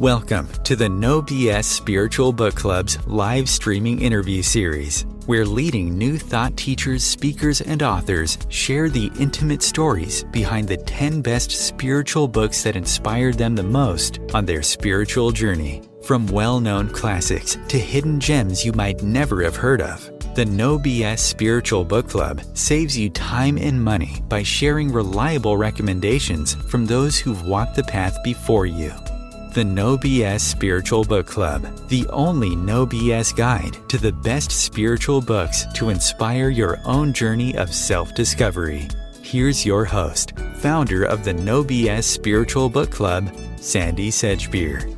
Welcome to the No BS Spiritual Book Club's live streaming interview series, where leading new thought teachers, speakers, and authors share the intimate stories behind the 10 best spiritual books that inspired them the most on their spiritual journey. From well-known classics to hidden gems you might never have heard of, the No BS Spiritual Book Club saves you time and money by sharing reliable recommendations from those who've walked the path before you. The No BS Spiritual Book Club, the only no BS guide to the best spiritual books to inspire your own journey of self-discovery. Here's your host, founder of the No BS Spiritual Book Club, Sandie Sedgbeer.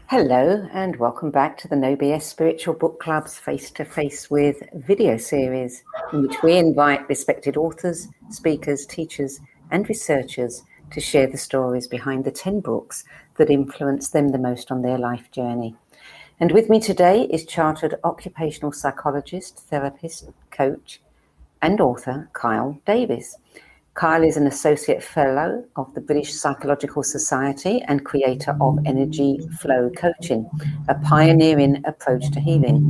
Hello and welcome back to the No BS Spiritual Book Club's face-to-face with video series, in which we invite respected authors, speakers, teachers and researchers to share the stories behind the 10 books that influenced them the most on their life journey. And with me today is chartered occupational psychologist, therapist, coach and author Kyle Davies. Kyle is an Associate Fellow of the British Psychological Society and creator of Energy Flow Coaching, a pioneering approach to healing.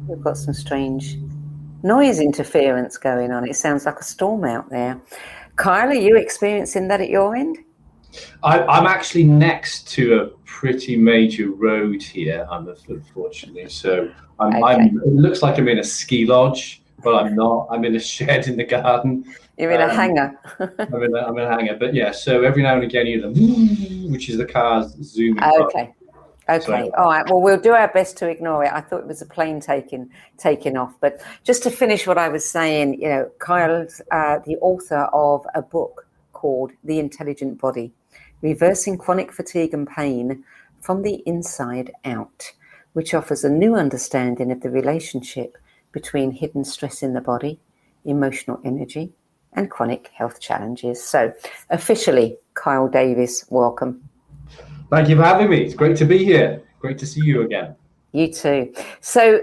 We've got some strange noise interference going on. It sounds like a storm out there. Kyle, are you experiencing that at your end? I'm actually next to a pretty major road here, unfortunately. So it looks like I'm in a ski lodge. Well, I'm not. I'm in a shed in the garden. You're in a hangar. I'm in a hangar. But yeah, so every now and again you hear the which is the cars zooming by. Okay. All right. Well, we'll do our best to ignore it. I thought it was a plane taking off. But just to finish what I was saying, you know, Kyle's the author of a book called The Intelligent Body, Reversing Chronic Fatigue and Pain from the Inside Out, which offers a new understanding of the relationship between hidden stress in the body, emotional energy, and chronic health challenges. So officially, Kyle Davies, welcome. Thank you for having me. It's great to be here. Great to see you again. You too. So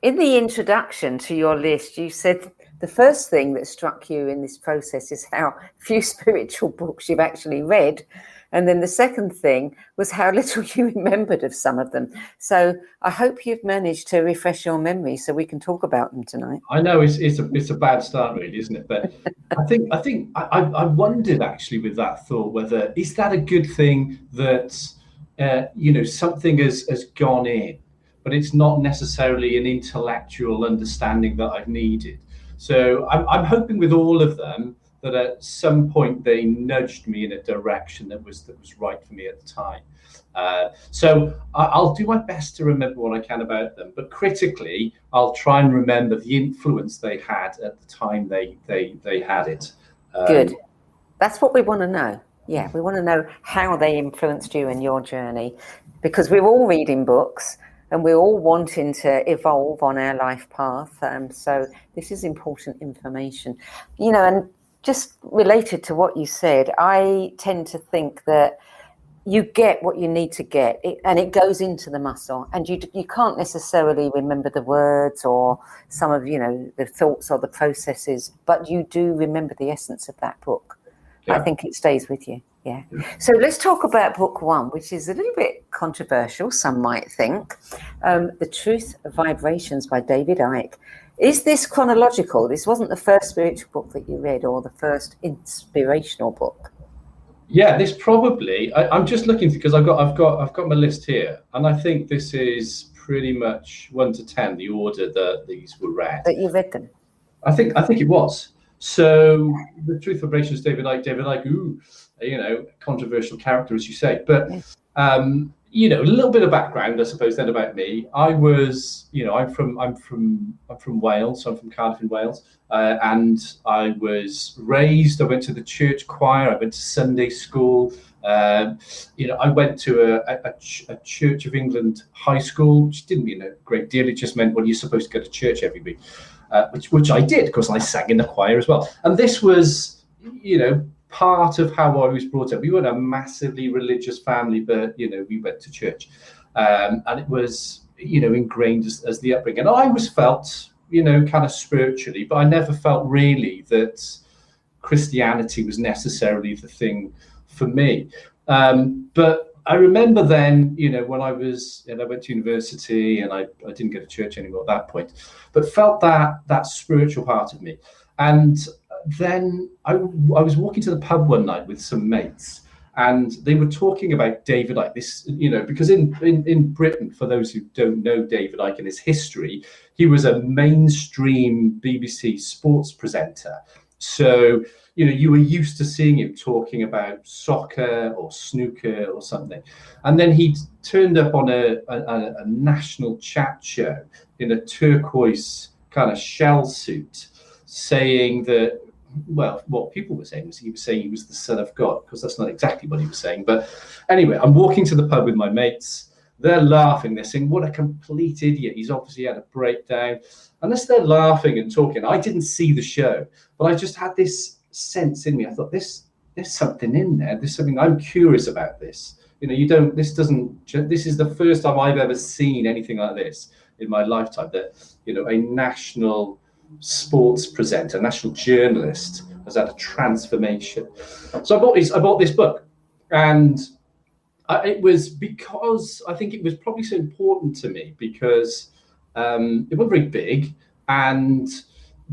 in the introduction to your list, you said the first thing that struck you in this process is how few spiritual books you've actually read. And then the second thing was how little you remembered of some of them. So I hope you've managed to refresh your memory so we can talk about them tonight. I know it's a bad start, really, isn't it? But I wondered actually with that thought whether is that a good thing that something has gone in, but it's not necessarily an intellectual understanding that I've needed. So I'm hoping with all of them that at some point they nudged me in a direction that was right for me at the time. So I'll do my best to remember what I can about them, but critically, I'll try and remember the influence they had at the time they had it. Good. That's what we want to know. Yeah, we want to know how they influenced you in your journey, because we're all reading books and we're all wanting to evolve on our life path. So this is important information, and just related to what you said, I tend to think that you get what you need to get, and it goes into the muscle, and you can't necessarily remember the words or some of the thoughts or the processes, but you do remember the essence of that book. Yeah. I think it stays with you. Yeah. So let's talk about book one, which is a little bit controversial, some might think. The Truth of Vibrations by David Icke. Is this chronological? This wasn't the first spiritual book that you read or the first inspirational book? Yeah, this probably. I'm just looking because I've got my list here, and I think this is pretty much 1 to 10 the order that these were read. That you read them. I think it was. So the Truth of Vibrations, David Icke, controversial character, as you say, but. Yes. A little bit of background, I suppose, then about me. I was, I'm from Wales, so I'm from Cardiff in Wales, and I was raised. I went to the church choir. I went to Sunday school. I went to a Church of England high school, which didn't mean a great deal. It just meant, well, you're supposed to go to church every week, which I did because I sang in the choir as well. And this was, part of how I was brought up. We weren't a massively religious family, but we went to church, and it was ingrained as the upbringing. And I always felt kind of spiritually, but I never felt really that Christianity was necessarily the thing for me. But I remember then, when I went to university, and I didn't go to church anymore at that point, but felt that spiritual part of me. And then I was walking to the pub one night with some mates, and they were talking about David Icke, because in Britain, for those who don't know David Icke and his history, he was a mainstream BBC sports presenter. So, you were used to seeing him talking about soccer or snooker or something. And then he turned up on a national chat show in a turquoise kind of shell suit, saying that, well, what people were saying was he was the Son of God. Of course, that's not exactly what he was saying. But anyway, I'm walking to the pub with my mates. They're laughing. They're saying, what a complete idiot. He's obviously had a breakdown. And as they're laughing and talking, I didn't see the show, but I just had this sense in me. I thought, there's something in there. There's something I'm curious about this. This is the first time I've ever seen anything like this in my lifetime, that, a national sports presenter, national journalist has had a transformation. So I bought this book, and it was because I think it was probably so important to me because it wasn't very big, and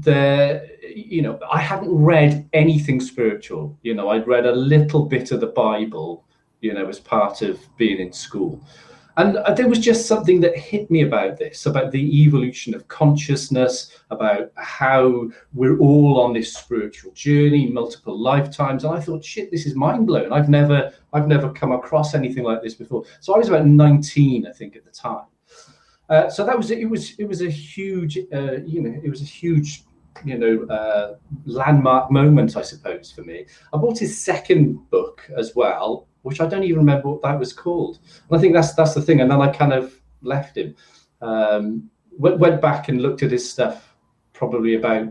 I hadn't read anything spiritual. I'd read a little bit of the Bible, as part of being in school. And there was just something that hit me about this, about the evolution of consciousness, about how we're all on this spiritual journey, multiple lifetimes. And I thought, shit, this is mind blowing. I've never come across anything like this before. So I was about 19, I think, at the time. So that was it. It was a huge, landmark moment, I suppose, for me. I bought his second book as well, which I don't even remember what that was called. And I think that's the thing. And then I kind of left him. Went back and looked at his stuff probably about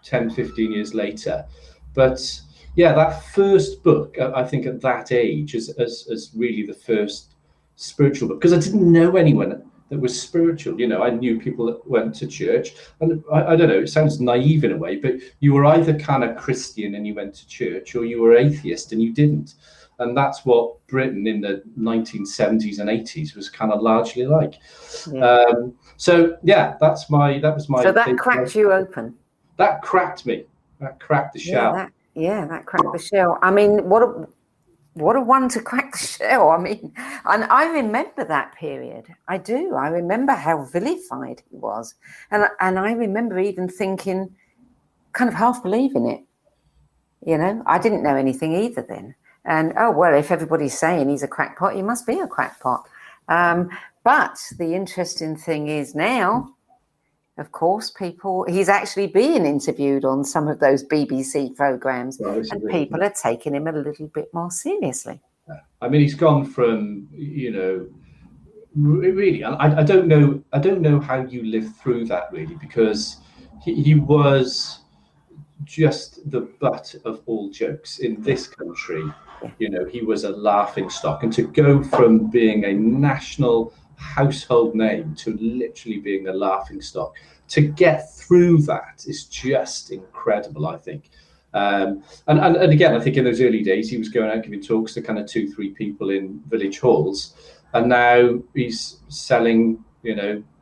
10, 15 years later. But yeah, that first book, I think at that age, as really the first spiritual book, because I didn't know anyone that was spiritual. I knew people that went to church, and I don't know, it sounds naive in a way, but you were either kind of Christian and you went to church, or you were atheist and you didn't. And that's what Britain in the 1970s and 80s was kind of largely like. Yeah. So that cracked you open. That cracked me. That cracked the shell. That cracked the shell. I mean, what a one to crack the shell. I mean, and I remember that period. I do. I remember how vilified he was. And I remember even thinking, kind of half believing it. I didn't know anything either then. And, oh, well, if everybody's saying he's a crackpot, he must be a crackpot. But the interesting thing is now, of course, he's actually being interviewed on some of those BBC programmes, and people are taking him a little bit more seriously. I mean, he's gone from, really, I don't know how you live through that, really, because he was just the butt of all jokes in this country. He was a laughing stock, and to go from being a national household name to literally being a laughing stock, to get through that is just incredible, I think. And again, I think in those early days, he was going out giving talks to kind of 2-3 people in village halls, and now he's selling,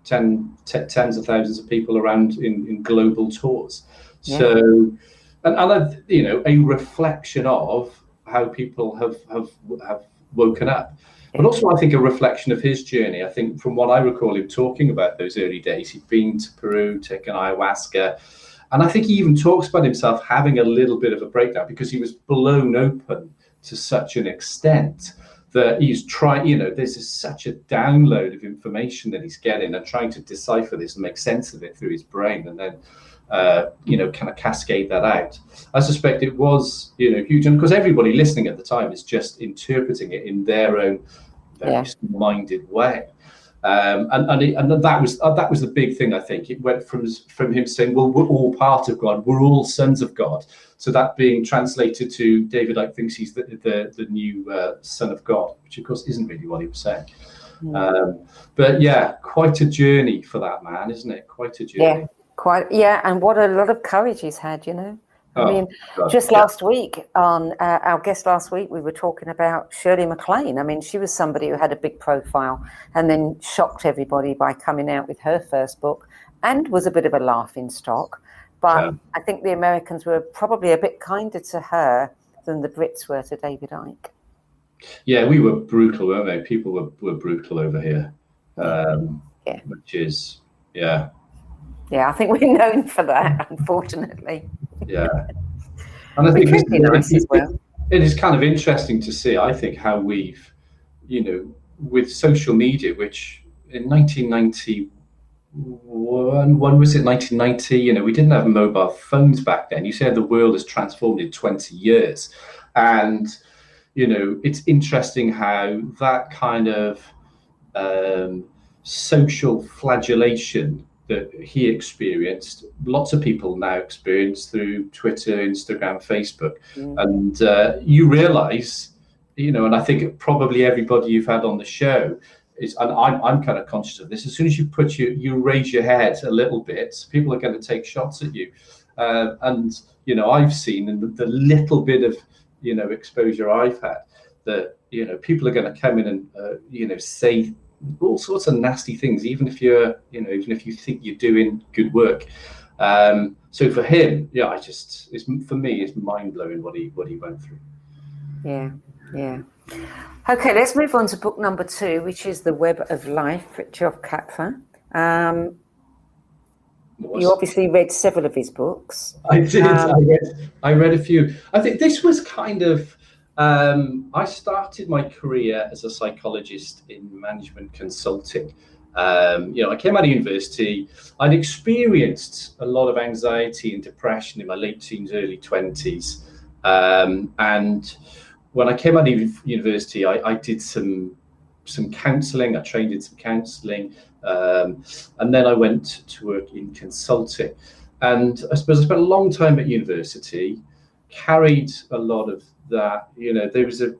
tens of thousands of people around in global tours. Yeah. So, and a reflection of how people have woken up. But also, I think, a reflection of his journey. I think from what I recall him talking about those early days, he'd been to Peru, taken ayahuasca. And I think he even talks about himself having a little bit of a breakdown because he was blown open to such an extent that he's trying, there's such a download of information that he's getting and trying to decipher this and make sense of it through his brain. And then kind of cascade that out. I suspect it was, huge, and because everybody listening at the time is just interpreting it in their own very minded way. And that was the big thing. I think it went from him saying, "Well, we're all part of God. We're all sons of God." So that being translated to David Icke thinks he's the new son of God, which of course isn't really what he was saying. But yeah, quite a journey for that man, isn't it? Quite a journey. Quite, yeah, and what a lot of courage he's had, you know. I mean, God, just last week, on our guest last week, we were talking about Shirley MacLaine. I mean, she was somebody who had a big profile and then shocked everybody by coming out with her first book and was a bit of a laughing stock. But I think the Americans were probably a bit kinder to her than the Brits were to David Icke. Yeah, we were brutal, weren't we? People were brutal over here, which is, yeah. Yeah, I think we're known for that, unfortunately. Yeah. And I think it is kind of interesting to see, I think, how we've, you know, with social media, which in 1991, when was it, 1990, you know, we didn't have mobile phones back then. You say the world has transformed in 20 years. And, you know, it's interesting how that kind of social flagellation that he experienced, lots of people now experience through Twitter, Instagram, Facebook. And you realize, you know, and I think probably everybody you've had on the show is, and I'm kind of conscious of this, as soon as you you raise your head a little bit, people are going to take shots at you. And, you know, I've seen in the little bit of, you know, exposure I've had that, you know, people are going to come in and, you know, say all sorts of nasty things, even if you think you're doing good work. So for him, yeah, for me, it's mind blowing what he went through. Yeah. Okay, let's move on to book number 2, which is The Web of Life, Fritjof Capra. You obviously read several of his books. I did. I read a few. I think this was kind of. I started my career as a psychologist in management consulting. You know, I came out of university. I'd experienced a lot of anxiety and depression in my late teens, early 20s. And when I came out of university, I did some counselling. I trained in some counselling. And then I went to work in consulting. And I suppose I spent a long time at university, carried a lot of that, you know, the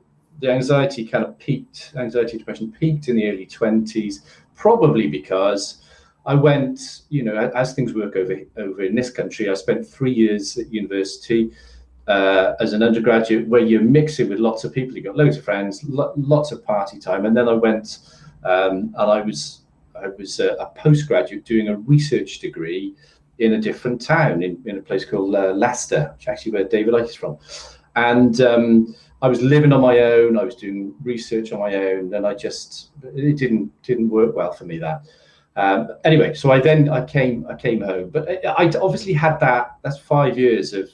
anxiety kind of peaked, anxiety, depression peaked in the early 20s, probably because I went, you know, as things work over in this country, I spent 3 years at university as an undergraduate, where you're mixing with lots of people, you've got loads of friends, lots of party time. And then I went and I was a postgraduate doing a research degree in a different town, in a place called Leicester, which is actually where David Icke is from. And I was living on my own. I was doing research on my own, and it didn't work well for me, that. Anyway, so I came home, but I obviously had that's 5 years of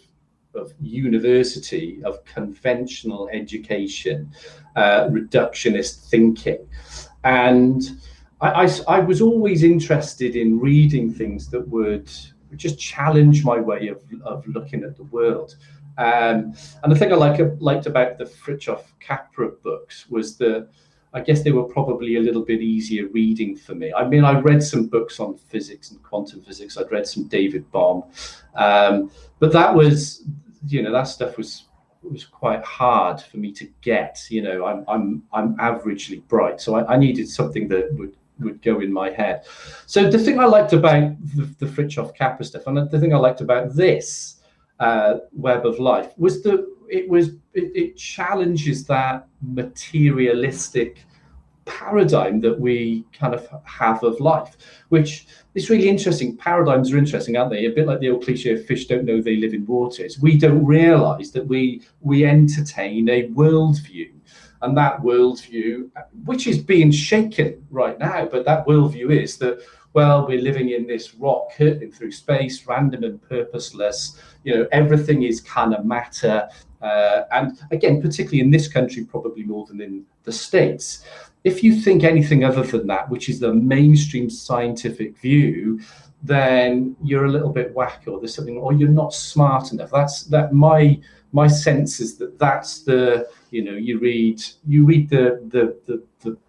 university, of conventional education, reductionist thinking, and I was always interested in reading things that would just challenge my way of looking at the world. And the thing I liked about the Fritjof Capra books was that I guess they were probably a little bit easier reading for me. I mean, I read some books on physics and quantum physics. I'd read some David Bohm, but that was, you know, that stuff was quite hard for me to get. You know, I'm averagely bright, so I needed something that would go in my head. So the thing I liked about the Fritjof Capra stuff, and the thing I liked about this Web of Life, was that it challenges that materialistic paradigm that we kind of have of life, which is really interesting. Paradigms are interesting, aren't they? A bit like the old cliche of fish don't know they live in waters. We don't realize that we entertain a worldview, and that worldview, which is being shaken right now, but that worldview is that, well, we're living in this rock hurtling through space, random and purposeless. You know, everything is kind of matter. And again, particularly in this country, probably more than in the States, if you think anything other than that, which is the mainstream scientific view, then you're a little bit whack, or there's something, or you're not smart enough. My sense is that's the, you know, you read the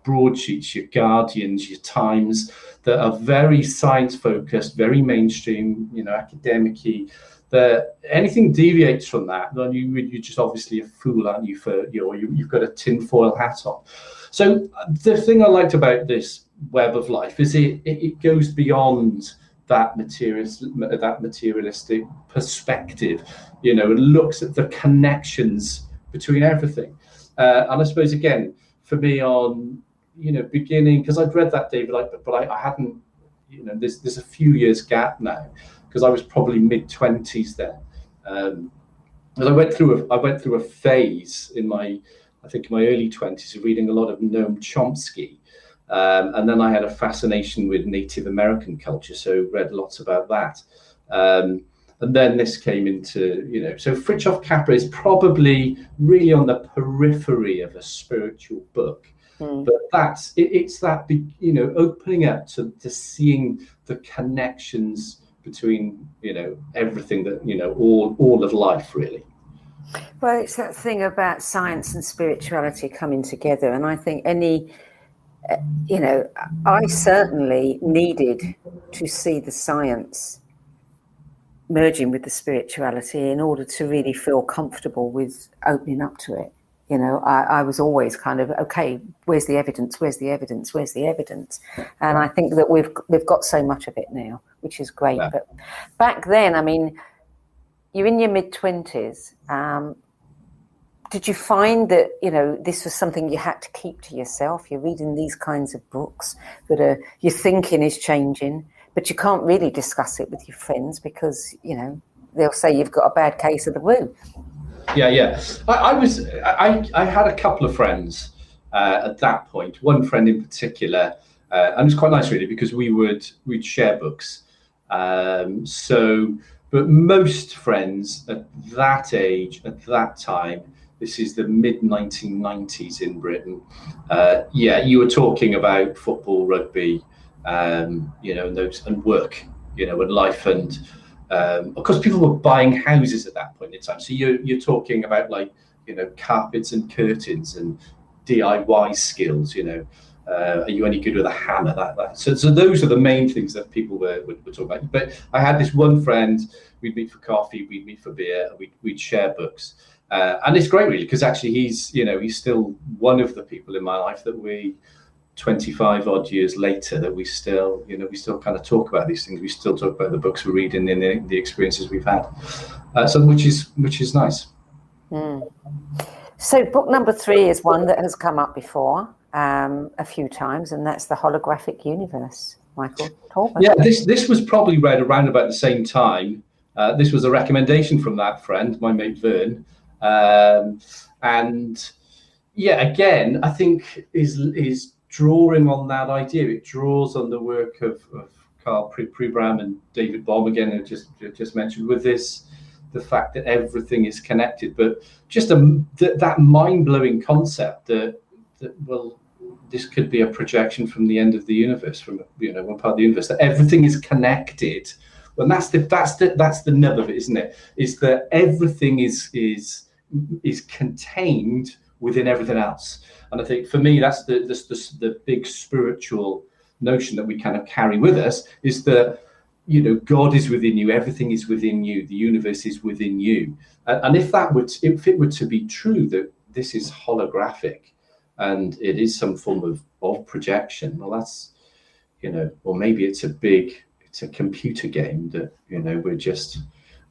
broadsheets, your Guardians, your Times, that are very science focused, very mainstream, you know, academic-y. That anything deviates from that, then you're just obviously a fool, aren't you? You've got a tinfoil hat on. So the thing I liked about this Web of Life is it goes beyond that materialistic perspective, and looks at the connections between everything. And I suppose, again, for me on, beginning, because I'd read that David Icke book, but I hadn't, there's a few years gap now, because I was probably mid-20s then. And I went through a phase in my early 20s of reading a lot of Noam Chomsky. And then I had a fascination with Native American culture, so read lots about that. And then this came into, so Fritjof Capra is probably really on the periphery of a spiritual book. But it's that, opening up to seeing the connections between, everything that, all of life, really. Well, it's that thing about science and spirituality coming together. And I think I certainly needed to see the science merging with the spirituality in order to really feel comfortable with opening up to it. I was always kind of, okay, where's the evidence? Where's the evidence? Where's the evidence? And I think that we've got so much of it now, which is great. Yeah. But back then, I mean, you're in your mid-20s. Did you find that, this was something you had to keep to yourself? You're reading these kinds of books that your thinking is changing, but you can't really discuss it with your friends because, they'll say you've got a bad case of the woo. Yeah. I had a couple of friends at that point. One friend in particular, and it was quite nice really because we'd share books. But most friends at that age, at that time, this is the mid-1990s in Britain. You were talking about football, rugby, and work, and life, and of course people were buying houses at that point in time. So you're talking about carpets and curtains and DIY skills. Are you any good with a hammer? So those are the main things that people were talking about. But I had this one friend. We'd meet for coffee, we'd meet for beer, we'd share books. And it's great, really, because actually he's still one of the people in my life that 25 odd years later, that we still kind of talk about these things. We still talk about the books we're reading and the experiences we've had. So which is nice. So book number 3 is one that has come up before a few times, and that's The Holographic Universe. Michael Talbot. Yeah, this was probably read around about the same time. This was a recommendation from that friend, my mate Vern. And yeah, again, I think is drawing on that idea. It draws on the work of Carl Pribram and David Bohm, again, who just mentioned, with the fact that everything is connected, but just that mind-blowing concept that this could be a projection from the end of the universe, from one part of the universe, that everything is connected. Well, that's the nub of it, isn't it? Is that everything is contained within everything else. And I think for me, that's the big spiritual notion that we kind of carry with us, is that God is within you, everything is within you, the universe is within you. And if it were to be true that this is holographic and it is some form of projection, well, that's or maybe it's a computer game that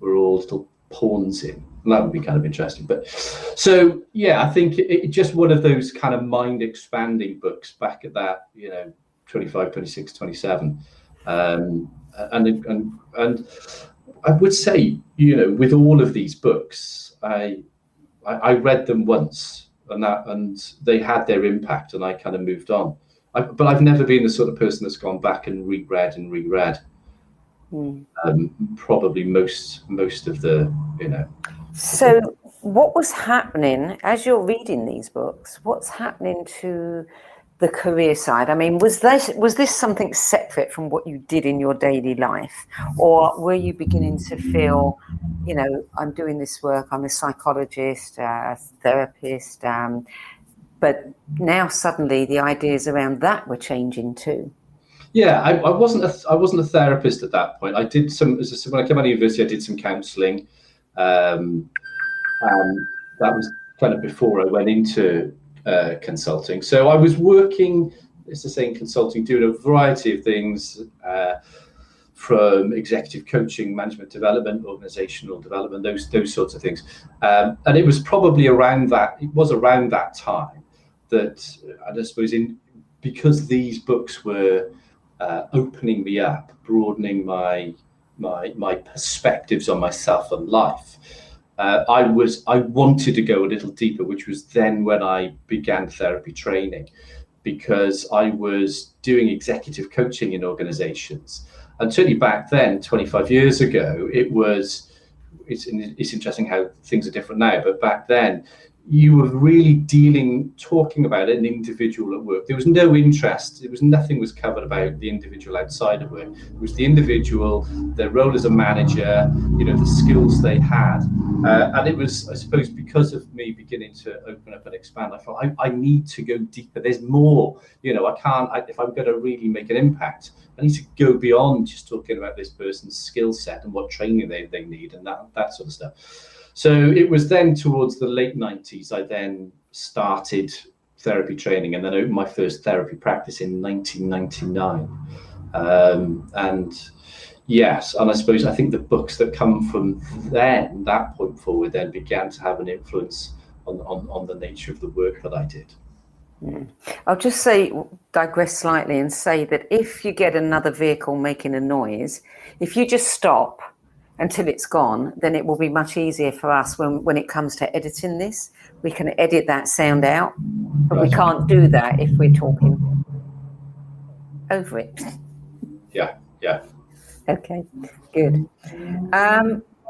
we're all little pawns in. And that would be kind of interesting. But so yeah, I think it just one of those kind of mind expanding books back at that 25, 26, 27. And I would say, with all of these books, I read them once, and they had their impact, and I kind of moved on. But I've never been the sort of person that's gone back and reread. Probably most of the, So what was happening as you're reading these books? What's happening to the career side? I mean, was this something separate from what you did in your daily life, or were you beginning to feel, I'm doing this work, I'm a psychologist, a therapist, but now suddenly the ideas around that were changing too? Yeah, I wasn't a therapist at that point. I did when I came out of university, I did some counselling, and that was kind of before I went into consulting. So I was working, in consulting, doing a variety of things from executive coaching, management development, organisational development, those sorts of things. And it was probably around that time that, I suppose, because these books were opening me up, broadening my perspectives on myself and life, I wanted to go a little deeper, which was then when I began therapy training, because I was doing executive coaching in organisations. And certainly back then, 25 years ago, it's interesting how things are different now, but back then, you were really talking about an individual at work. There was no interest. Nothing was covered about the individual outside of work. It was the individual, their role as a manager, the skills they had. And it was, I suppose, because of me beginning to open up and expand, I thought I need to go deeper. There's more, if I'm going to really make an impact, I need to go beyond just talking about this person's skill set and what training they need and that sort of stuff. So it was then towards the late 90s, I then started therapy training and then opened my first therapy practice in 1999. And yes, and I think the books that come from then, that point forward, then began to have an influence on the nature of the work that I did. Yeah. I'll just digress slightly and say that if you get another vehicle making a noise, if you just stop until it's gone, then it will be much easier for us when it comes to editing this. We can edit that sound out, but we can't do that if we're talking over it. Yeah. Okay, good.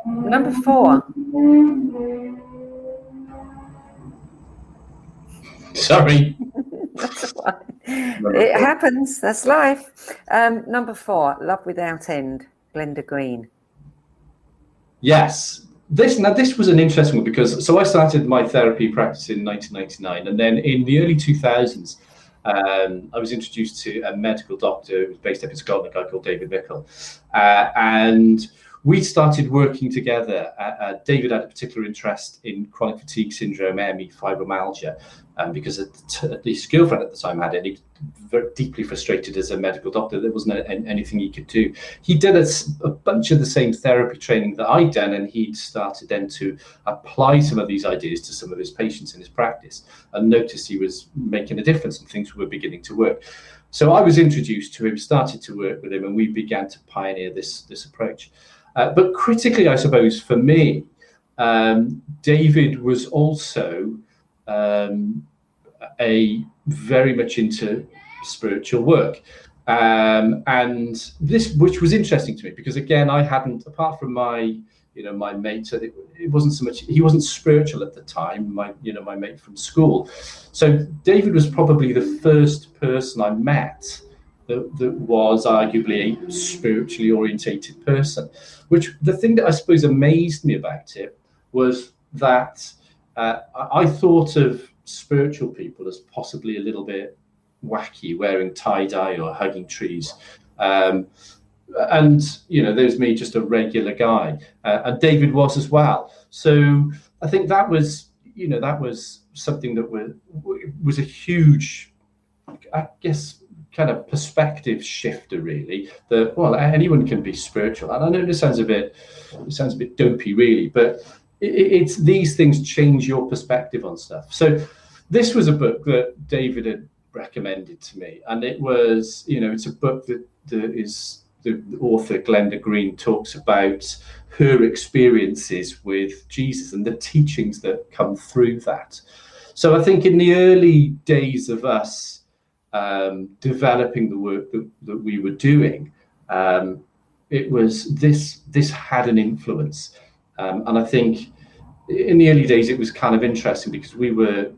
Number 4. Sorry. That's fine. It happens, that's life. Number 4, Love Without End, Glenda Green. Yes, this was an interesting one because I started my therapy practice in 1999, and then in the early 2000s, I was introduced to a medical doctor who was based up in Scotland, a guy called David Mickle, and we started working together. David had a particular interest in chronic fatigue syndrome, ME, fibromyalgia, because his girlfriend at the time had it. He was very deeply frustrated as a medical doctor. There wasn't anything he could do. He did a bunch of the same therapy training that I'd done, and he'd started then to apply some of these ideas to some of his patients in his practice and noticed he was making a difference and things were beginning to work. So I was introduced to him, started to work with him, and we began to pioneer this approach. But critically, I suppose, for me, David was also a very much into spiritual work. And this, which was interesting to me, because again, I hadn't, apart from my mate, it wasn't so much, he wasn't spiritual at the time, my mate from school. So David was probably the first person I met that was arguably a spiritually orientated person, which the thing that I suppose amazed me about it was that I thought of spiritual people as possibly a little bit wacky, wearing tie-dye or hugging trees. And, there's me, just a regular guy. And David was as well. So I think that was something that was a huge, I guess, kind of perspective shifter, really, that, well, anyone can be spiritual. And I know this sounds a bit dopey, really, but it's these things change your perspective on stuff. So this was a book that David had recommended to me, and it was, it's a book that the author Glenda Green talks about her experiences with Jesus and the teachings that come through that. So I think in the early days of us developing the work that we were doing, it was this had an influence, and I think in the early days it was kind of interesting because we were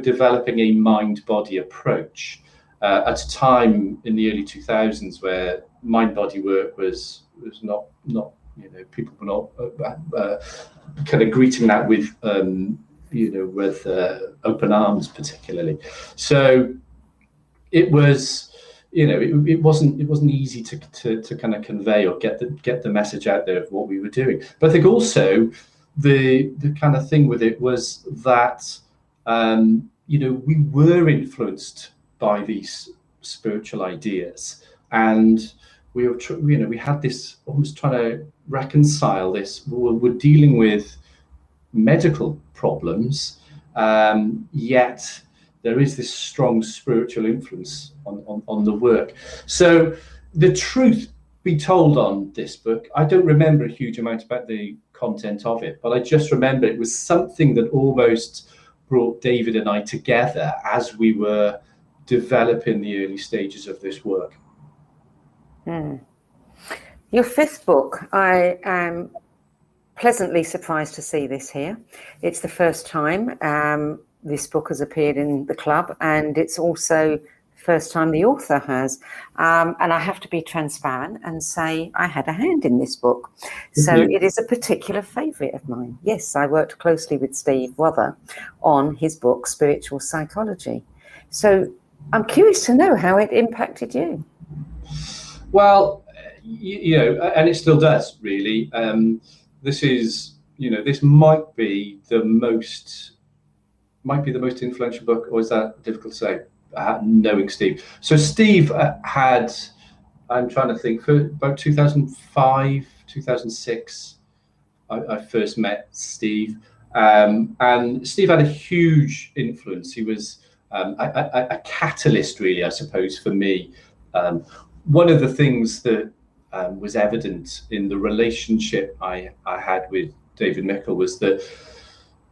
developing a mind-body approach at a time in the early 2000s where mind-body work was not people were not kind of greeting that with with open arms, particularly. So it was, it wasn't easy to kind of convey or get the message out there of what we were doing. But I think also the kind of thing with it was that we were influenced by these spiritual ideas, and we were, we had this almost trying to reconcile this. We're dealing with medical problems, yet there is this strong spiritual influence on the work. So the truth be told on this book, I don't remember a huge amount about the content of it, but I just remember it was something that almost brought David and I together as we were developing the early stages of this work. Your fifth book, I am pleasantly surprised to see this here. It's the first time this book has appeared in the club, and it's also the first time the author has. And I have to be transparent and say I had a hand in this book. So it is a particular favourite of mine. Yes, I worked closely with Steve Wather on his book, Spiritual Psychology. So I'm curious to know how it impacted you. Well, and it still does, really. This is, this might be the most influential book, or is that difficult to say? Knowing Steve. So Steve had, I'm trying to think, for about 2005, 2006, I first met Steve. And Steve had a huge influence. He was a catalyst, really, I suppose, for me. One of the things that was evident in the relationship I had with David Mickle was that,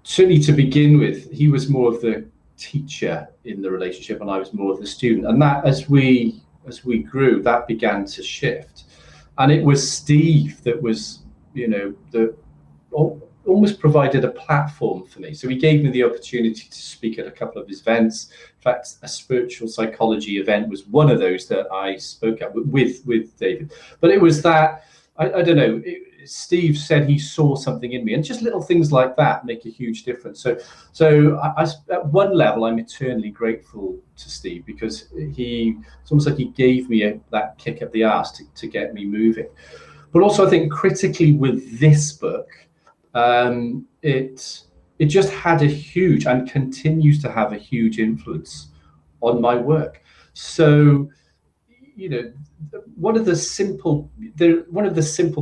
certainly to begin with, he was more of the teacher in the relationship and I was more of the student. And that, as we grew, that began to shift. And it was Steve that was, that almost provided a platform for me. So he gave me the opportunity to speak at a couple of his events. In fact, a spiritual psychology event was one of those that I spoke at with David. But it was that, I don't know, Steve said he saw something in me, and just little things like that make a huge difference. So I, at one level, I'm eternally grateful to Steve, because it's almost like he gave me that kick up the arse to get me moving. But also, I think critically with this book, it just had a huge, and continues to have a huge influence on my work. So, one of the simple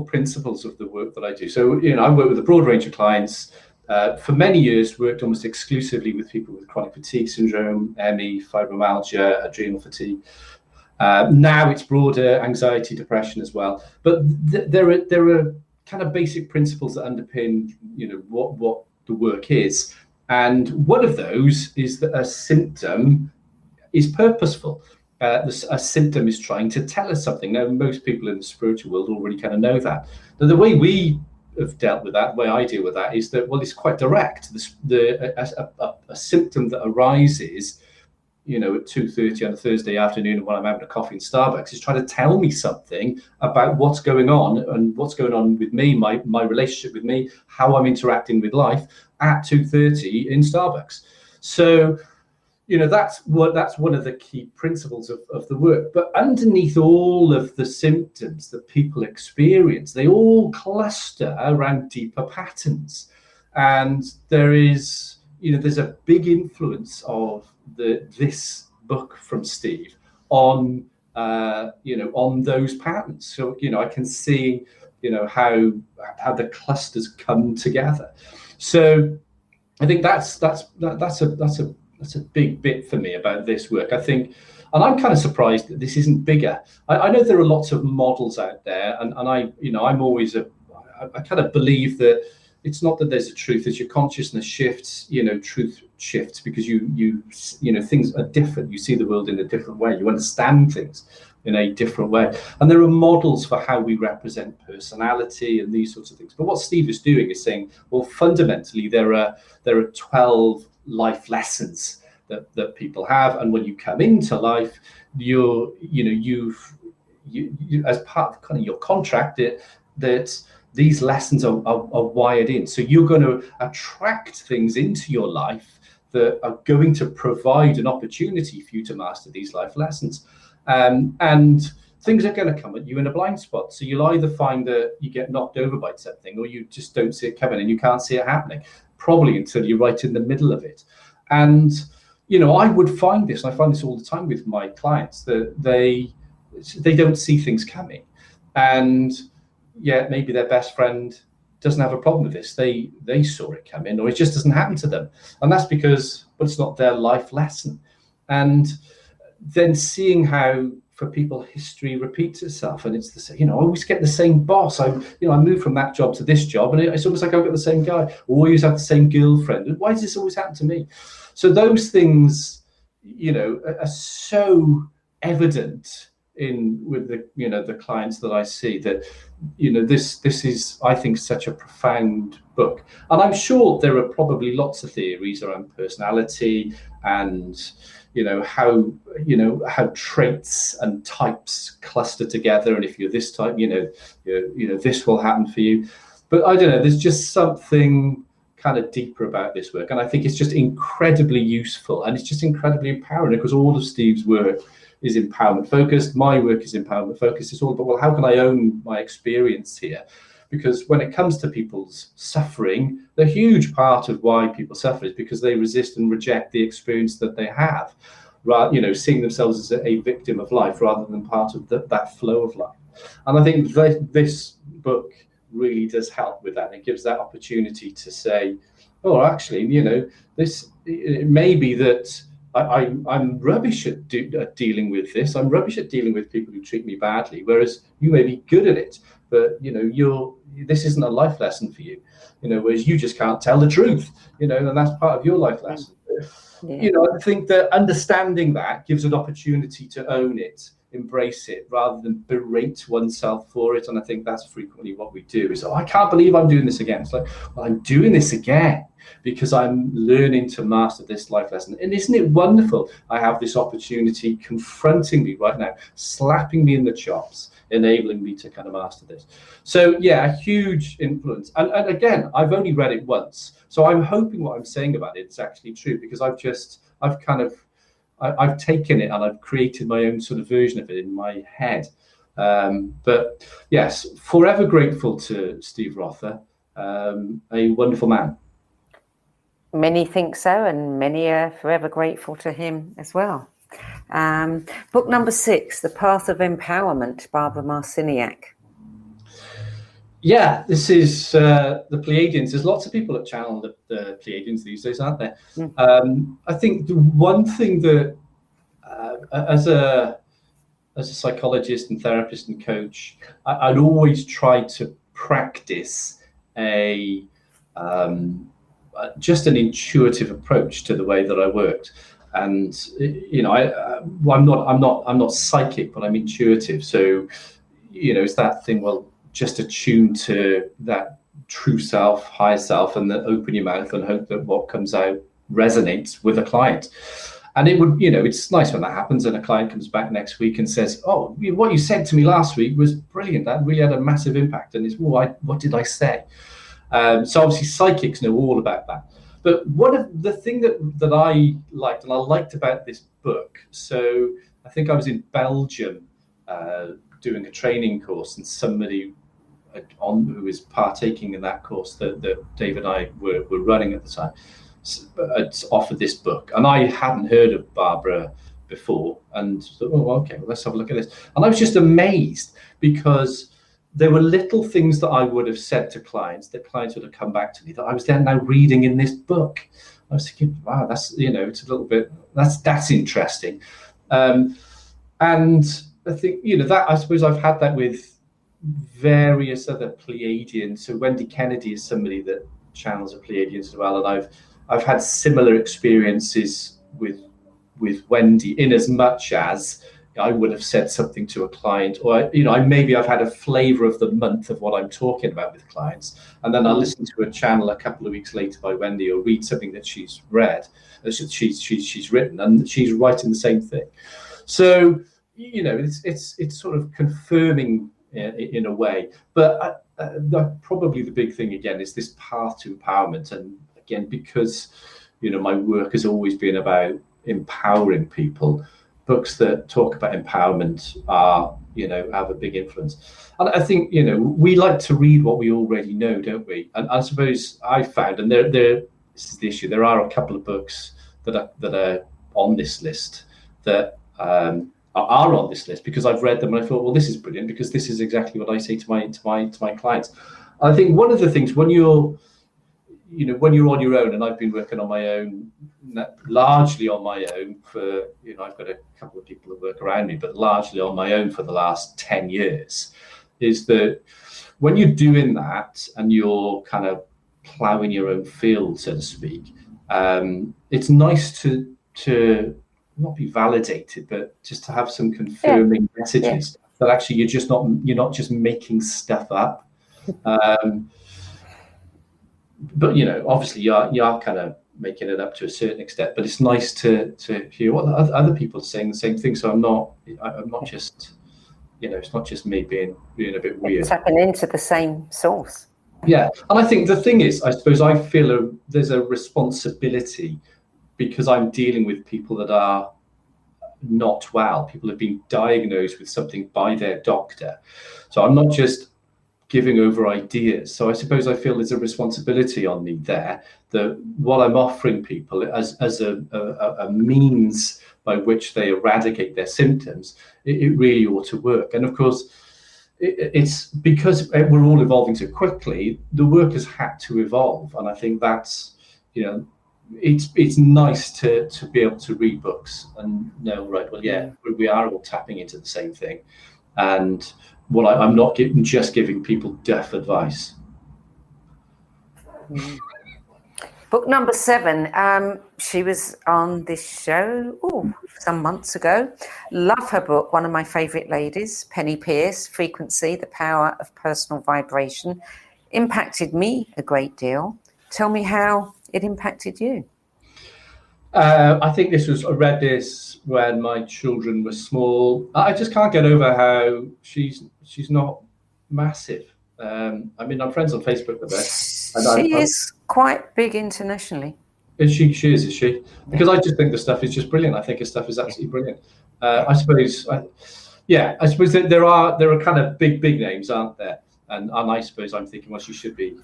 principles of the work that I do. So, I work with a broad range of clients. For many years, worked almost exclusively with people with chronic fatigue syndrome, ME, fibromyalgia, adrenal fatigue. Now it's broader anxiety, depression as well. But there are kind of basic principles that underpin, what the work is. And one of those is that a symptom is purposeful. A symptom is trying to tell us something. Now, most people in the spiritual world already kind of know that. Now, the way we have dealt with that, the way I deal with that, is that, well, it's quite direct. A symptom that arises, at 2:30 on a Thursday afternoon when I'm having a coffee in Starbucks is trying to tell me something about what's going on and what's going on with me, my relationship with me, how I'm interacting with life at 2:30 in Starbucks. So, that's one of the key principles of the work. But underneath all of the symptoms that people experience, they all cluster around deeper patterns. And there's a big influence of this book from Steve on those patterns. So I can see how the clusters come together. So I think that's a big bit for me about this work. I think, and I'm kind of surprised that this isn't bigger. I know there are lots of models out there, and I'm always I kind of believe that it's not that there's a truth. As your consciousness shifts, truth shifts, because you things are different. You see the world in a different way. You understand things in a different way. And there are models for how we represent personality and these sorts of things. But what Steve is doing is saying, well, fundamentally, there are 12 life lessons that people have. And when you come into life, you as part of kind of your contract, that these lessons are wired in. So you're going to attract things into your life that are going to provide an opportunity for you to master these life lessons. And things are going to come at you in a blind spot. So you'll either find that you get knocked over by something, or you just don't see it coming and you can't see it happening, probably until you're right in the middle of it. And, I would find this, and I find this all the time with my clients, that they don't see things coming, and yet maybe their best friend doesn't have a problem with this. They saw it coming, or it just doesn't happen to them, and that's because it's not their life lesson. And then seeing how for people history repeats itself, and it's the same. I always get the same boss. I moved from that job to this job, and it's almost like I've got the same guy. Always have the same girlfriend. Why does this always happen to me? So those things, are so evident with the clients that I see, that this is, I think, such a profound book. And I'm sure there are probably lots of theories around personality and how traits and types cluster together, and if you're this type, this will happen for you. But I don't know, there's just something kind of deeper about this work, and I think it's just incredibly useful, and it's just incredibly empowering, because all of Steve's work is empowerment focused. My work is empowerment focused. It's all about, well, how can I own my experience here? Because when it comes to people's suffering, the huge part of why people suffer is because they resist and reject the experience that they have, right? Seeing themselves as a victim of life rather than part of that flow of life. And I think this book really does help with that. It gives that opportunity to say, oh, actually, it may be that I'm rubbish at dealing with this. I'm rubbish at dealing with people who treat me badly, whereas you may be good at it, but this isn't a life lesson for you, whereas you just can't tell the truth, and that's part of your life lesson. Yeah. I think that understanding that gives an opportunity to own it, embrace it, rather than berate oneself for it. And I think that's frequently what we do, is, oh, I can't believe I'm doing this again. It's like, well, I'm doing this again because I'm learning to master this life lesson. And isn't it wonderful? I have this opportunity confronting me right now, slapping me in the chops, enabling me to kind of master this. So yeah, a huge influence. And again, I've only read it once, so I'm hoping what I'm saying about it is actually true, because I've taken it and I've created my own sort of version of it in my head. But yes, forever grateful to Steve Rother, a wonderful man. Many think so, and many are forever grateful to him as well. Book number 6, The Path of Empowerment, Barbara Marciniak. Yeah, this is the Pleiadians. There's lots of people that channel the Pleiadians these days, aren't there? I think the one thing that, as a psychologist and therapist and coach, I'd always try to practice just an intuitive approach to the way that I worked. And I'm not psychic, but I'm intuitive. So it's that thing. Well, just attune to that true self, higher self, and then open your mouth and hope that what comes out resonates with a client. And it would, it's nice when that happens and a client comes back next week and says, oh, what you said to me last week was brilliant. That really had a massive impact. And it's, well, what did I say? So obviously psychics know all about that. But one of the thing that I liked about this book, so I think I was in Belgium doing a training course, and somebody who was partaking in that course that Dave and I were running at the time had offered this book, and I hadn't heard of Barbara before, and thought, oh, okay, well, let's have a look at this. And I was just amazed, because there were little things that I would have said to clients that clients would have come back to me that I was then now reading in this book. I was thinking, wow, that's, it's a little bit, that's interesting. And I think, that, I suppose I've had that with various other Pleiadians. So Wendy Kennedy is somebody that channels a Pleiadian as well. And I've had similar experiences with Wendy, in as much as I would have said something to a client, or I've had a flavor of the month of what I'm talking about with clients, and then I listen to a channel a couple of weeks later by Wendy, or read something that she's read, she's written, and she's writing the same thing. So it's sort of confirming in a way. But probably the big thing again is this path to empowerment, and again, because my work has always been about empowering people. Books that talk about empowerment are, have a big influence. And I think, we like to read what we already know, don't we? And I suppose I found, and this is the issue, there are a couple of books that are on this list that I are on this list because I've read them and I thought, well, this is brilliant because this is exactly what I say to my clients. I think one of the things when you're on your own, and I've been working on my own, largely on my own for, I've got a couple of people that work around me, but largely on my own for the last 10 years, is that when you're doing that and you're kind of ploughing your own field, so to speak, it's nice to not be validated, but just to have some confirming messages that actually you're not just making stuff up. But obviously you are kind of making it up to a certain extent. But it's nice to hear what other people are saying the same thing. So I'm not just it's not just me being a bit weird. Tapping into the same source. Yeah, and I think the thing is, I suppose I feel there's a responsibility because I'm dealing with people that are not well. People have been diagnosed with something by their doctor. So I'm not just giving over ideas. So I suppose I feel there's a responsibility on me there that what I'm offering people as a means by which they eradicate their symptoms, it really ought to work. And of course, it's because we're all evolving so quickly, the work has had to evolve. And I think that's, it's nice to be able to read books and know, right, well, we are all tapping into the same thing. And I'm not just giving people deaf advice. Book number 7. She was on this show some months ago. Love her book. One of my favourite ladies, Penny Pearce, Frequency, The Power of Personal Vibration. Impacted me a great deal. Tell me how it impacted you. I think I read this when my children were small. I just can't get over how she's not massive. I'm friends on Facebook with her. She is quite big internationally. Is she? Because I just think the stuff is just brilliant. I think her stuff is absolutely brilliant. I suppose that there are kind of big names, aren't there? And I suppose I'm thinking, well, she should be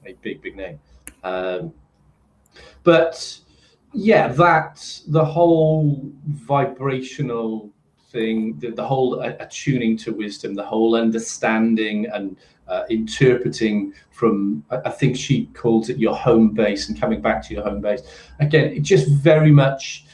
a big name. But yeah, that the whole vibrational thing, the whole attuning to wisdom, the whole understanding and interpreting from, I think she calls it your home base and coming back to your home base. Again, it just very much,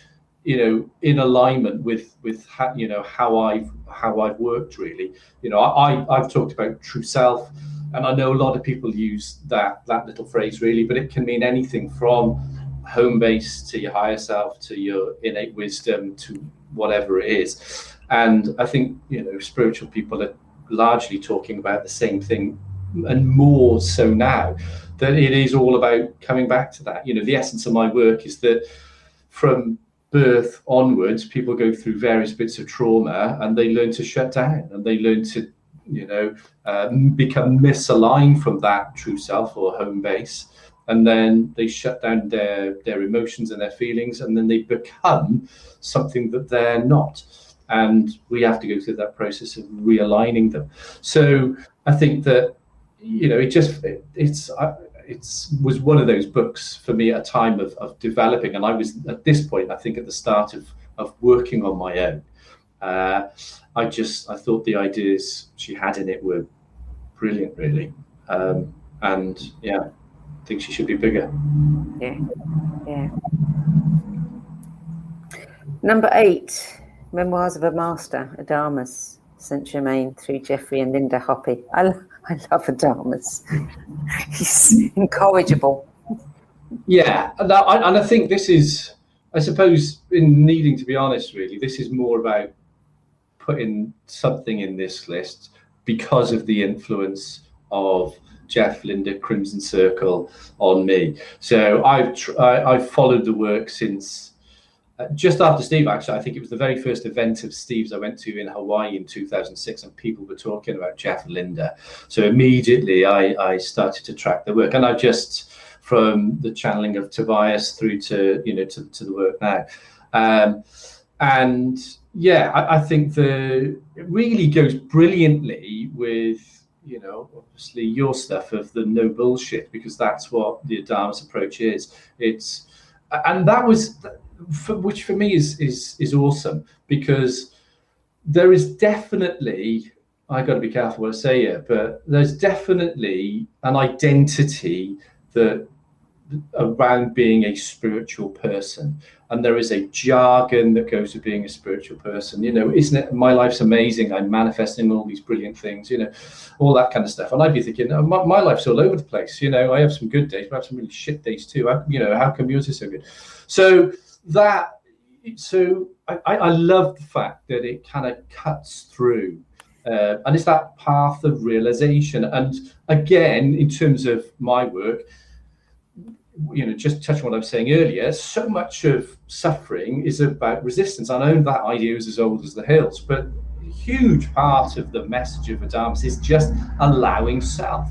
in alignment with how I've worked really. I've talked about true self, and I know a lot of people use that little phrase really, but it can mean anything from home base to your higher self to your innate wisdom to whatever it is. And I think spiritual people are largely talking about the same thing, and more so now, that it is all about coming back to that. The essence of my work is that from birth onwards, people go through various bits of trauma and they learn to shut down, and they learn to become misaligned from that true self or home base. And then they shut down their emotions and their feelings, and then they become something that they're not. And we have to go through that process of realigning them. So I think that, it was one of those books for me at a time of developing. And I was at this point, I think, at the start of working on my own. I thought the ideas she had in it were brilliant, really. And yeah, I think she should be bigger. Yeah. Number 8, Memoirs of a Master, Adamus, St. Germain, through Jeffrey and Linda Hoppy. I love Adamus. He's incorrigible. Yeah, and I think this is, I suppose, in needing to be honest, really, this is more about putting something in this list because of the influence of Jeff, Linda, Crimson Circle on me. So I've followed the work since just after Steve, actually. I think it was the very first event of Steve's I went to in Hawaii in 2006, and people were talking about Jeff and Linda. So immediately I started to track the work, and I just, from the channeling of Tobias through to to the work now. And yeah, I think it really goes brilliantly with, obviously your stuff of the no bullshit, because that's what the Adamus approach is. And that was, which for me is awesome, because there is definitely, I got to be careful what I say here, but there's definitely an identity that around being a spiritual person, and there is a jargon that goes with being a spiritual person. Isn't it? My life's amazing. I'm manifesting all these brilliant things. All that kind of stuff. And I'd be thinking, oh, my life's all over the place. I have some good days, but I have some really shit days too. How come yours is so good? So I love the fact that it kind of cuts through. And it's that path of realization. And again, in terms of my work, just touching on what I was saying earlier, so much of suffering is about resistance. I know that idea is as old as the hills, but a huge part of the message of Adams is just allowing self.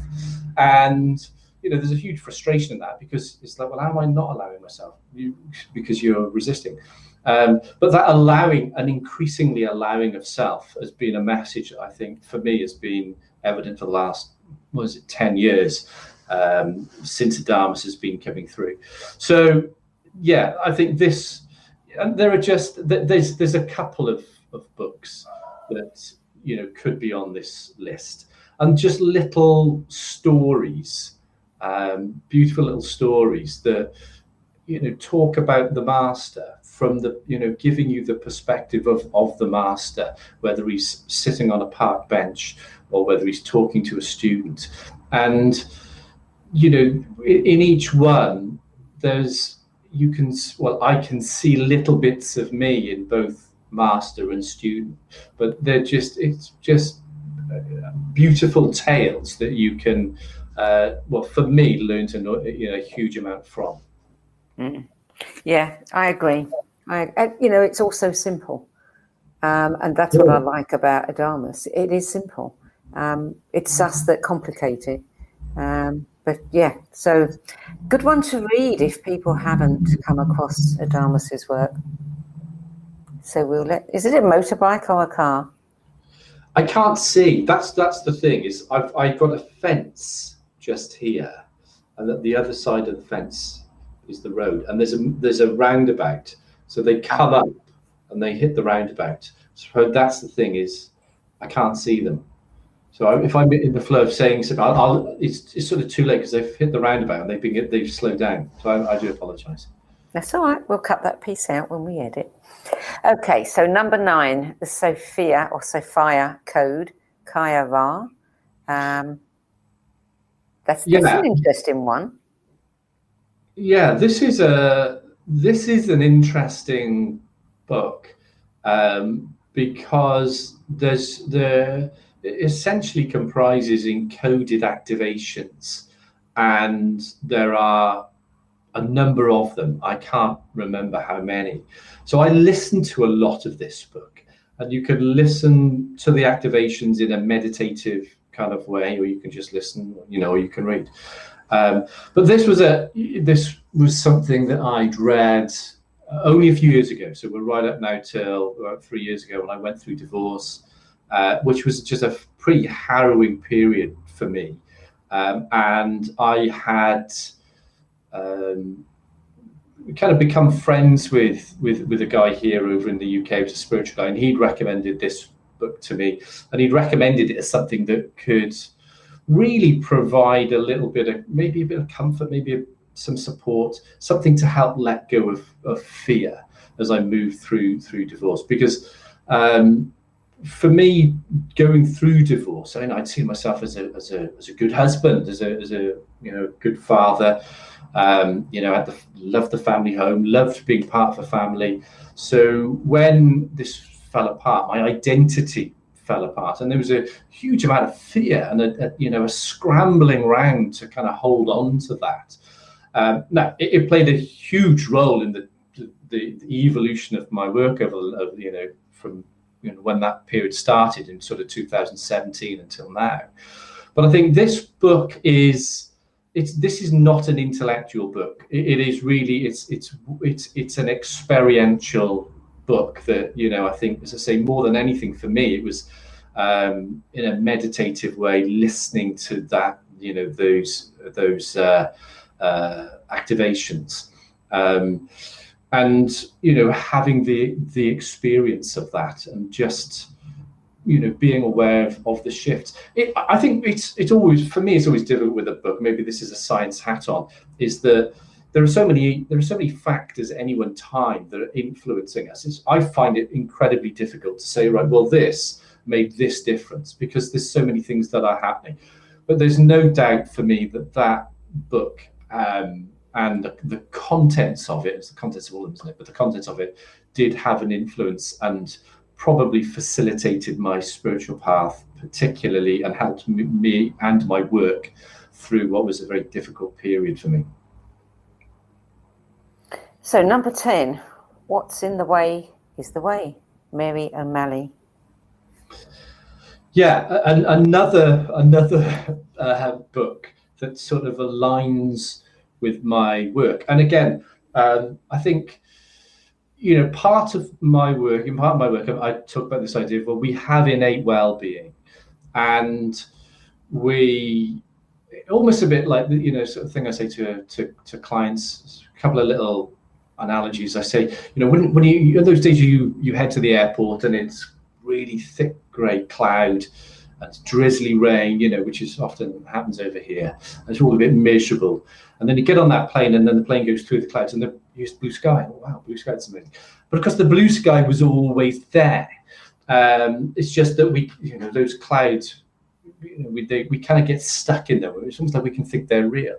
And there's a huge frustration in that, because it's like, well, how am I not allowing myself? Because you're resisting. But that allowing, and increasingly allowing of self, has been a message that I think for me has been evident for the last, 10 years. Since Adamus has been coming through. So yeah, I think this, and there are just, there's a couple of books that could be on this list, and just little stories, beautiful little stories that talk about the master from the giving you the perspective of the master, whether he's sitting on a park bench or whether he's talking to a student. And in each one, I can see little bits of me in both master and student, but it's just beautiful tales that you can, for me, learn to know a huge amount from. Yeah, I agree. It's also simple, and that's what I like about Adamus. It is simple. It's us that complicate it. But yeah, so good one to read if people haven't come across Adamus's work. So is it a motorbike or a car? I can't see. That's the thing, is I've got a fence just here, and at the other side of the fence is the road, and there's a roundabout. So they come up and they hit the roundabout. So that's the thing, is I can't see them. So if I'm in the flow of saying something, it's sort of too late, because they've hit the roundabout and they've slowed down. So I do apologise. That's all right. We'll cut that piece out when we edit. Okay, so number 9, the Sophia or Sophia Code, Kaya Ra. That's an interesting one. Yeah, this is an interesting book, because it essentially comprises encoded activations, and there are a number of them. I can't remember how many. So I listened to a lot of this book, and you can listen to the activations in a meditative kind of way, or you can just listen, or you can read. But this was something that I'd read only a few years ago. So we're right up now till about 3 years ago, when I went through divorce, which was just a pretty harrowing period for me. And I had kind of become friends with a guy here over in the UK, who's a spiritual guy, and he'd recommended this book to me, and he'd recommended it as something that could really provide a bit of comfort, maybe some support, something to help let go of fear as I moved through divorce. Because for me, going through divorce, I'd seen myself as a good husband, as a good father. Loved the family home, loved being part of a family. So when this fell apart, my identity fell apart, and there was a huge amount of fear and a scrambling round to kind of hold on to that. Now it played a huge role in the evolution of my work from when that period started in sort of 2017 until now. But I think this book this is not an intellectual book. It is really it's an experiential book that I think, as I say, more than anything for me, it was in a meditative way, listening to that those activations, and having the experience of that, and just being aware of the shifts. I think it's always, for me, it's always difficult with a book. Maybe this is a science hat on, is that there are so many factors at any one time that are influencing us. I find it incredibly difficult to say, right, well, this made this difference, because there's so many things that are happening. But there's no doubt for me that book and the contents of it, it's the contents of all of them, isn't it? But the contents of it did have an influence and probably facilitated my spiritual path particularly, and helped me and my work through what was a very difficult period for me. So number 10, what's in the way is the way. Mary O'Malley. Yeah, another book that sort of aligns with my work. And again, I think, part of my work, I talk about this idea of, well, we have innate well-being, and we almost a bit like sort of thing I say to clients, a couple of little analogies. I say, when you those days you head to the airport and it's really thick grey cloud and it's drizzly rain, which is often happens over here, and it's all a bit miserable, and then you get on that plane and then the plane goes through the clouds and there's blue sky. Oh, wow, blue sky, it's amazing. But of course the blue sky was always there. It's just that we, those clouds, we kind of get stuck in them. It's almost like we can think they're real.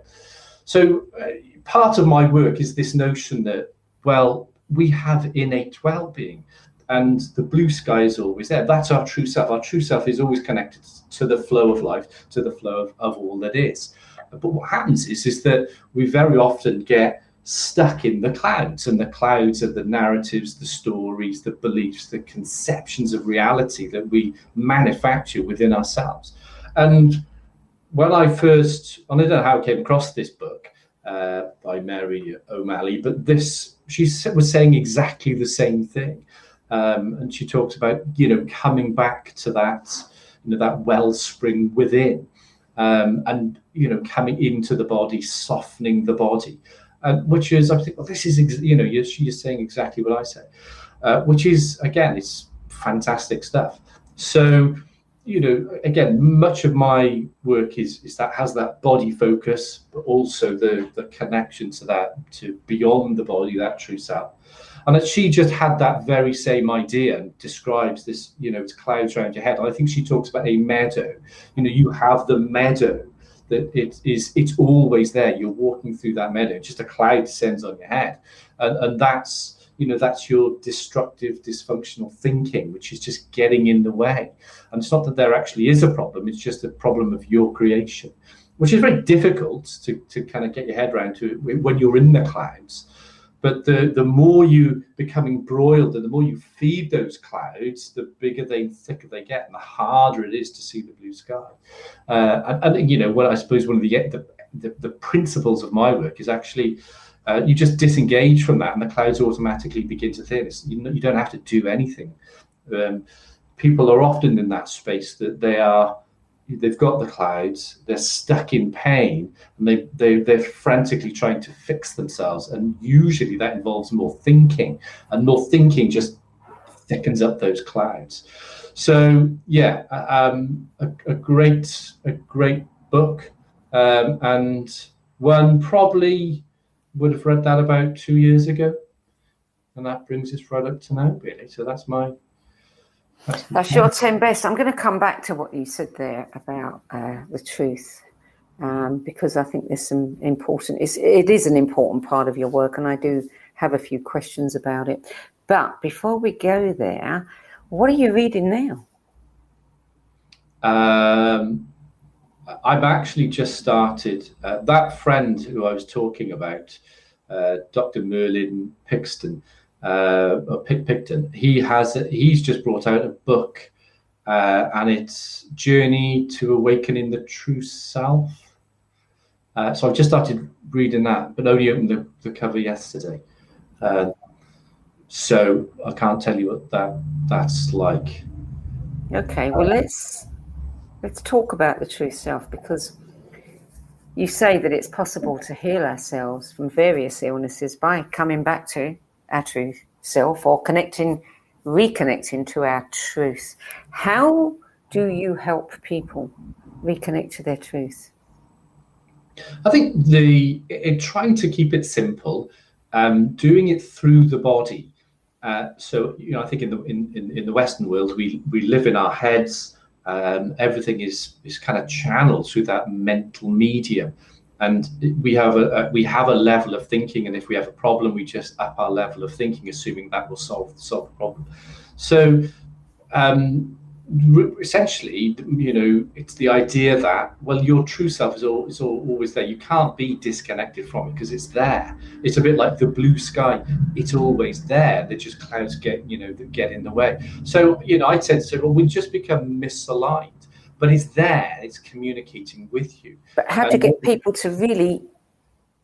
So part of my work is this notion that, well, we have innate well-being, and the blue sky is always there. That's our true self. Our true self is always connected to the flow of life, to the flow of all that is. But what happens is that we very often get stuck in the clouds, and the clouds are the narratives, the stories, the beliefs, the conceptions of reality that we manufacture within ourselves. And when I don't know how I came across this book by Mary O'Malley, but she was saying exactly the same thing. And she talks about, coming back to that, that wellspring within, and, coming into the body, softening the body, which is, I think, well, this is, you're saying exactly what I say, which is, again, it's fantastic stuff. So, again, much of my work is that has that body focus, but also the connection to beyond the body, that true self. And that she just had that very same idea and describes this, it's clouds around your head. And I think she talks about a meadow. You have the meadow, that it's always there. You're walking through that meadow, just a cloud descends on your head. And that's, that's your destructive, dysfunctional thinking, which is just getting in the way. And it's not that there actually is a problem, it's just a problem of your creation, which is very difficult to kind of get your head around to when you're in the clouds. But the more you become embroiled and the more you feed those clouds, the bigger and thicker they get, and the harder it is to see the blue sky. And what I suppose one of the principles of my work is actually you just disengage from that, and the clouds automatically begin to thin. You don't have to do anything. People are often in that space that they've got the clouds, they're stuck in pain, and they're frantically trying to fix themselves, and usually that involves more thinking, and more thinking just thickens up those clouds. So yeah, a great book, and one probably would have read that about 2 years ago, and that brings us right up to now, really. So that's your 10 best. I'm going to come back to what you said there about the truth, because I think there's some important, it is an important part of your work, and I do have a few questions about it. But before we go there, what are you reading now? I've actually just started, that friend who I was talking about, Dr. Merlin Picton, he's just brought out a book, and it's Journey to Awakening the True Self. So I've just started reading that, but only opened the cover yesterday. So I can't tell you what that's like. Okay, well let's talk about the true self, because you say that it's possible to heal ourselves from various illnesses by coming back to our true self, or connecting reconnecting to our truth. How do you help people reconnect to their truth? I think in trying to keep it simple, doing it through the body. So I think in the Western world we live in our heads. Everything is kind of channeled through that mental medium, and we have a level of thinking, and if we have a problem, we just up our level of thinking, assuming that will solve the problem. So essentially, it's the idea that, well, your true self is always there. You can't be disconnected from it because it's there. It's a bit like the blue sky. It's always there. They're just clouds that get in the way. So, I tend to say, well, we just become misaligned, but it's there. It's communicating with you. But how to get people to really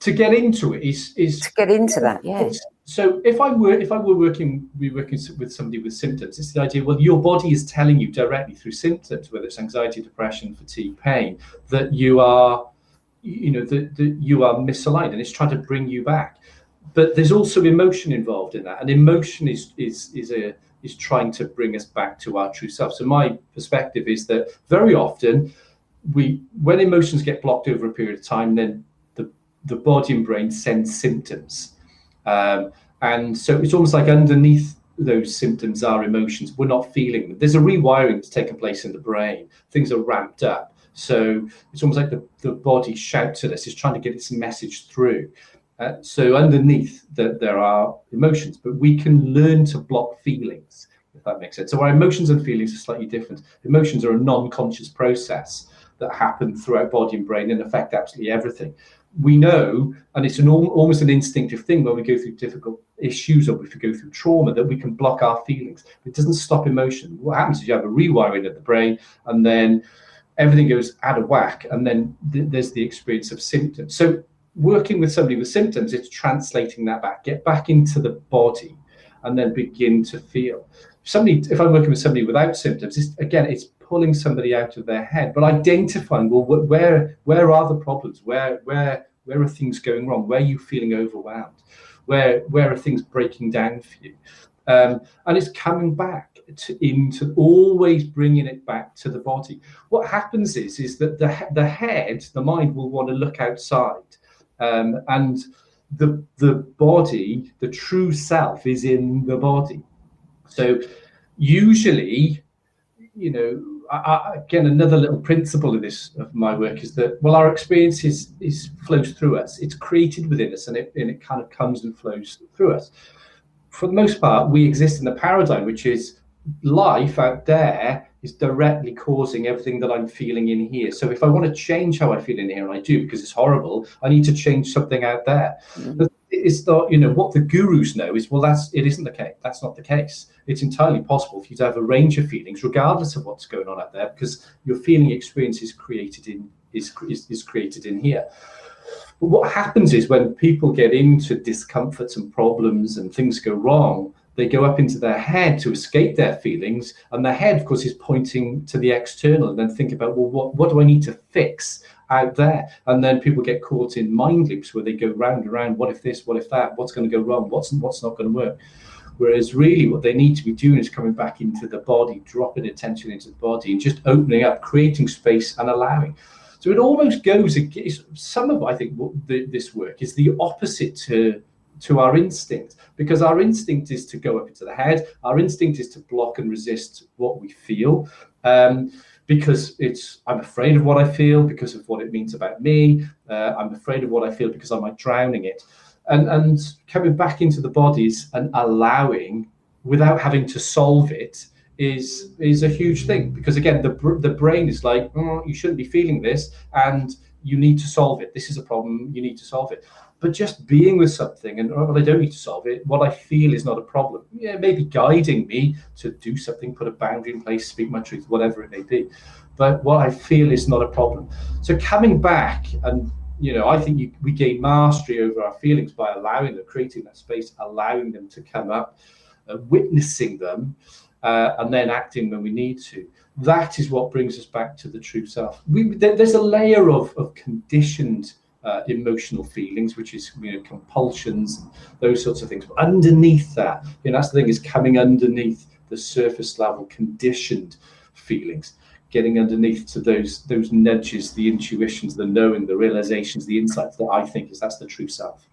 get into it is to get into that, yeah. So if I were working with somebody with symptoms, it's the idea, well, your body is telling you directly through symptoms, whether it's anxiety, depression, fatigue, pain, that you are, that you are misaligned, and it's trying to bring you back. But there's also emotion involved in that, and emotion is trying to bring us back to our true self. So my perspective is that very often when emotions get blocked over a period of time, then the body and brain send symptoms. And so it's almost like underneath those symptoms are emotions. We're not feeling them. There's a rewiring that's taken place in the brain. Things are ramped up. So it's almost like the body shouts at us. It's trying to get its message through. So underneath there are emotions, but we can learn to block feelings, if that makes sense. So our emotions and feelings are slightly different. Emotions are a non-conscious process that happen throughout body and brain and affect absolutely everything. We know, and it's almost an instinctive thing when we go through difficult issues or if we go through trauma, that we can block our feelings. It doesn't stop emotion. What happens is you have a rewiring of the brain, and then everything goes out of whack, and then there's the experience of symptoms. So working with somebody with symptoms, it's translating that back, get back into the body, and then begin to feel. If I'm working with somebody without symptoms, it's pulling somebody out of their head, but identifying, well, where are the problems? Where are things going wrong? Where are you feeling overwhelmed? Where are things breaking down for you? And it's coming back into always bringing it back to the body. What happens is that the head, the mind, will want to look outside, and the body, the true self, is in the body. So usually, again, another little principle of my work is that, well, our experience flows through us. It's created within us, and it kind of comes and flows through us. For the most part, we exist in a paradigm which is life out there is directly causing everything that I'm feeling in here. So if I want to change how I feel in here, and I do because it's horrible, I need to change something out there. Mm-hmm. It's not, what the gurus know is, well, it isn't the case. That's not the case. It's entirely possible for you to have a range of feelings, regardless of what's going on out there, because your feeling experience is created in here. But what happens is when people get into discomforts and problems and things go wrong, they go up into their head to escape their feelings, and their head, of course, is pointing to the external, and then think about, well, what do I need to fix out there? And then people get caught in mind loops where they go round and round. What if this? What if that? What's going to go wrong? What's not going to work? Whereas really what they need to be doing is coming back into the body, dropping attention into the body, and just opening up, creating space and allowing. So it almost goes against some of, I think, this work is the opposite to our instinct, because our instinct is to go up into the head. Our instinct is to block and resist what we feel, because I'm afraid of what I feel because of what it means about me. I'm afraid of what I feel because I might drown in it. And coming back into the bodies and allowing without having to solve it is a huge thing, because again, the brain is like, you shouldn't be feeling this, and you need to solve it. This is a problem, you need to solve it. But just being with something, and well, I don't need to solve it. What I feel is not a problem. Yeah, maybe guiding me to do something, put a boundary in place, speak my truth, whatever it may be. But what I feel is not a problem. So coming back, and I think we gain mastery over our feelings by allowing them, creating that space, allowing them to come up, witnessing them, and then acting when we need to. That is what brings us back to the true self. There's a layer of conditioned emotional feelings, which is compulsions, those sorts of things. But underneath that, that's the thing, is coming underneath the surface level conditioned feelings, getting underneath to those nudges, the intuitions, the knowing, the realizations, the insights that I think that's the true self.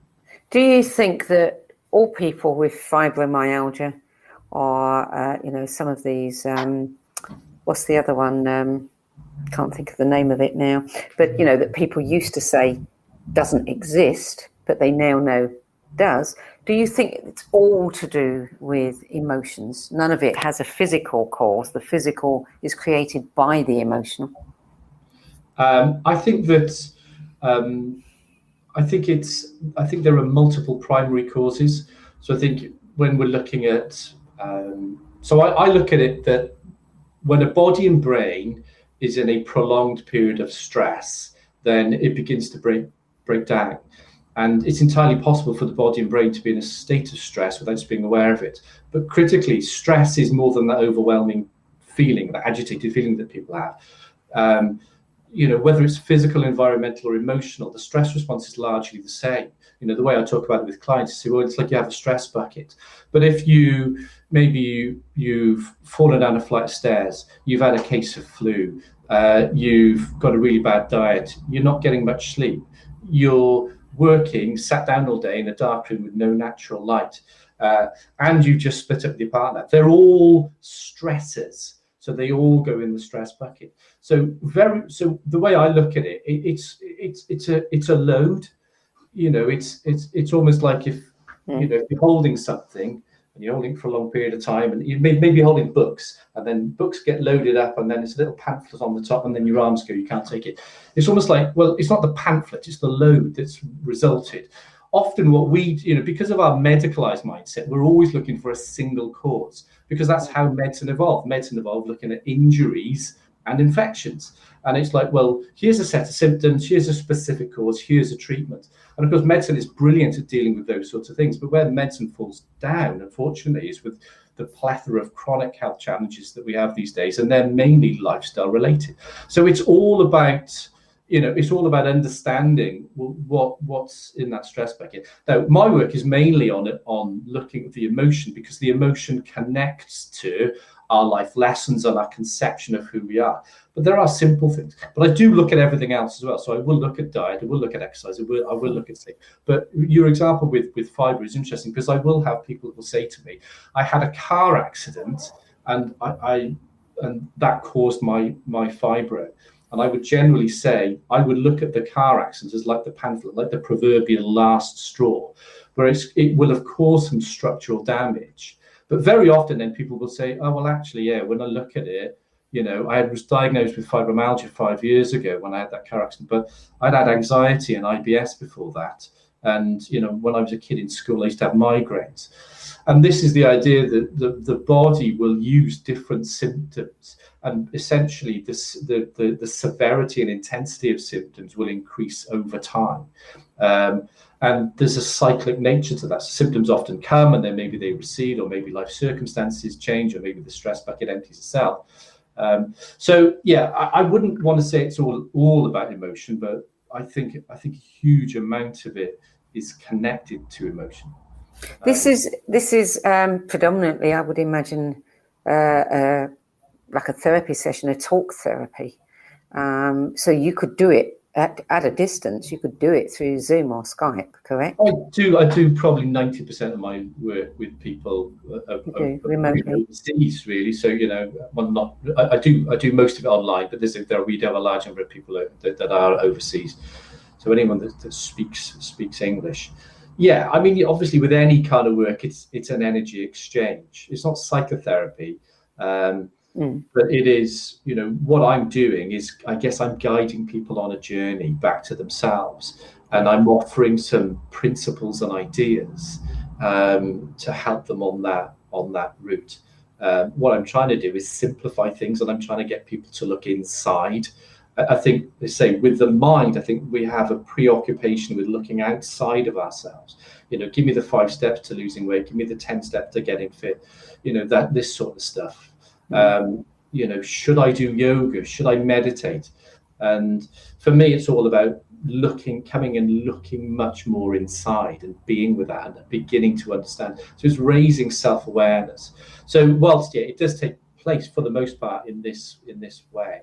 Do you think that all people with fibromyalgia, or some of these, what's the other one? Can't think of the name of it now, but that people used to say doesn't exist, but they now know does. Do you think it's all to do with emotions? None of it has a physical cause. The physical is created by the emotional. I think that I think there are multiple primary causes. So I think when we're looking at, I look at it that when a body and brain is in a prolonged period of stress, then it begins to break down. And it's entirely possible for the body and brain to be in a state of stress without just being aware of it. But critically, stress is more than that overwhelming feeling, that agitated feeling that people have. Whether it's physical, environmental, or emotional, the stress response is largely the same. The way I talk about it with clients is, well, it's like you have a stress bucket. But if you've fallen down a flight of stairs, you've had a case of flu, you've got a really bad diet, you're not getting much sleep, you're working, sat down all day in a dark room with no natural light, and you just split up with your partner. They're all stressors. So they all go in the stress bucket. So the way I look at it, it's a load. It's almost like if you're holding something and you're holding it for a long period of time, and you may be holding books, and then books get loaded up, and then it's a little pamphlet on the top, and then your arms go, you can't take it. It's almost like, well, it's not the pamphlet, it's the load that's resulted. Often what we, because of our medicalized mindset, we're always looking for a single cause, because that's how medicine evolved. Medicine evolved looking at injuries and infections. And it's like, well, here's a set of symptoms, here's a specific cause, here's a treatment. And of course, medicine is brilliant at dealing with those sorts of things. But where medicine falls down, unfortunately, is with the plethora of chronic health challenges that we have these days, and they're mainly lifestyle related. So it's all about, it's all about understanding what's in that stress bucket. Now, my work is mainly on looking at the emotion, because the emotion connects to our life lessons and our conception of who we are. But there are simple things. But I do look at everything else as well. So I will look at diet, I will look at exercise, I will look at sleep. But your example with fibre is interesting, because I will have people that will say to me, I had a car accident and and that caused my fibro. And I would generally say, I would look at the car accident as like the pamphlet, like the proverbial last straw, where it will have caused some structural damage. But very often then people will say, oh, well, actually, yeah, when I look at it, I was diagnosed with fibromyalgia 5 years ago when I had that car accident, but I'd had anxiety and IBS before that. And, when I was a kid in school, I used to have migraines. And this is the idea that the body will use different symptoms, and essentially the severity and intensity of symptoms will increase over time. And there's a cyclic nature to that. So symptoms often come and then maybe they recede, or maybe life circumstances change, or maybe the stress bucket empties itself. I wouldn't want to say it's all about emotion, but I think a huge amount of it is connected to emotion. This is predominantly, I would imagine, like a therapy session, a talk therapy. So you could do it at a distance. You could do it through Zoom or Skype, correct? I do probably 90% of my work with people remotely overseas, really. So I do most of it online, but we do have a large number of people that are overseas. So anyone that speaks English. Yeah, I mean, obviously with any kind of work, it's an energy exchange. It's not psychotherapy, but it is, what I'm doing is, I guess I'm guiding people on a journey back to themselves, and I'm offering some principles and ideas to help them on that route. What I'm trying to do is simplify things, and I'm trying to get people to look inside. I think they say with the mind, I think we have a preoccupation with looking outside of ourselves. Give me the 5 steps to losing weight, give me the 10 steps to getting fit, this sort of stuff. Should I do yoga? Should I meditate? And for me, it's all about coming and looking much more inside and being with that and beginning to understand. So it's raising self-awareness. So whilst it does take place for the most part in this way,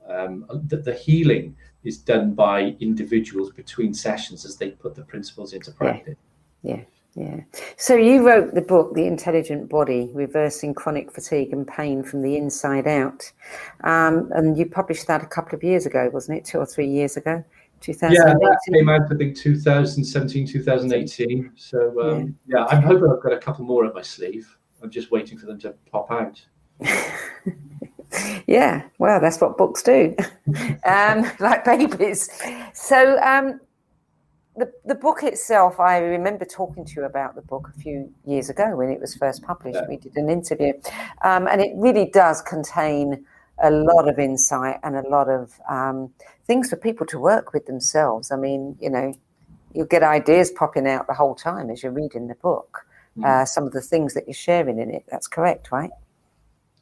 the healing is done by individuals between sessions as they put the principles into practice. Yeah. So you wrote the book, The Intelligent Body, Reversing Chronic Fatigue and Pain from the Inside Out. And you published that a couple of years ago, wasn't it? 2 or 3 years ago? 2018? Yeah, that came out, I think, 2017, 2018. So, I'm hoping I've got a couple more up my sleeve. I'm just waiting for them to pop out. Yeah, well, that's what books do, like babies. So the book itself, I remember talking to you about the book a few years ago when it was first published. Yeah. We did an interview, and it really does contain a lot of insight and a lot of things for people to work with themselves. I mean, you'll get ideas popping out the whole time as you're reading the book. Some of the things that you're sharing in it, that's correct, right?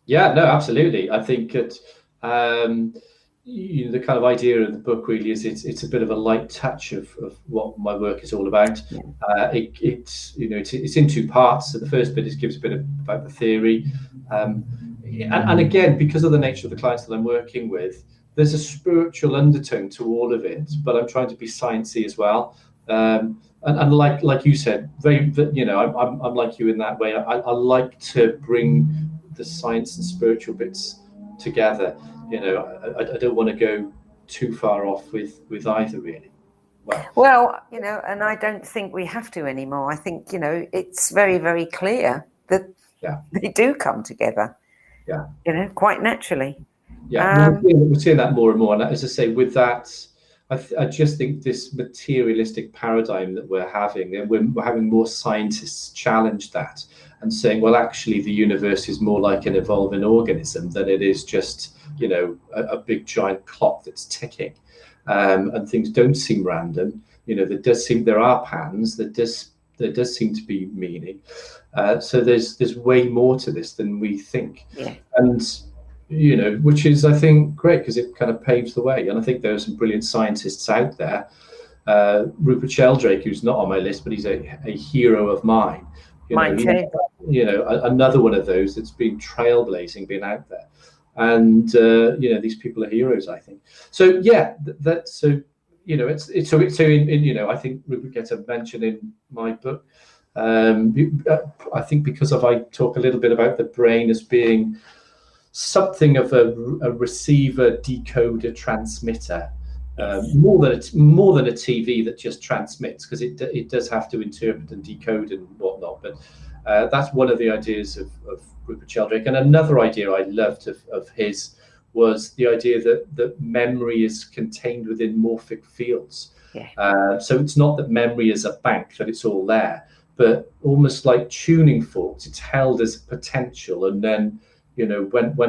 Yeah, no, absolutely. I think that the kind of idea of the book really is it's a bit of a light touch of what my work is all about. Yeah. It's in 2 parts. So the first bit gives a bit about the theory, and again, because of the nature of the clients that I'm working with, there's a spiritual undertone to all of it. But I'm trying to be sciencey as well. And like you said, I'm like you in that way. I like to bring the science and spiritual bits together. I don't want to go too far off with either, really. Well, and I don't think we have to anymore. I think, it's very, very clear that they do come together. Yeah. Quite naturally. Yeah, we're seeing that more and more. And as I say, with that, I just think this materialistic paradigm that we're having, and we're having more scientists challenge that and saying, well, actually, the universe is more like an evolving organism than it is just, a big giant clock that's ticking. And things don't seem random. There are patterns. There does seem to be meaning. So there's way more to this than we think. Yeah. And which is, I think, great because it kind of paves the way. And I think there are some brilliant scientists out there. Rupert Sheldrake, who's not on my list, but he's a hero of mine. Mine too. Another one of those that's been trailblazing, been out there. And, these people are heroes, I think. So, yeah, I think Rupert gets a mention in my book. I think because I talk a little bit about the brain as being something of a receiver, decoder, transmitter, more than a TV that just transmits, because it does have to interpret and decode and whatnot. But that's one of the ideas of Rupert Sheldrake. And another idea I loved of his was the idea that memory is contained within morphic fields. Yeah. So it's not that memory is a bank, that it's all there, but almost like tuning forks, it's held as potential, and then when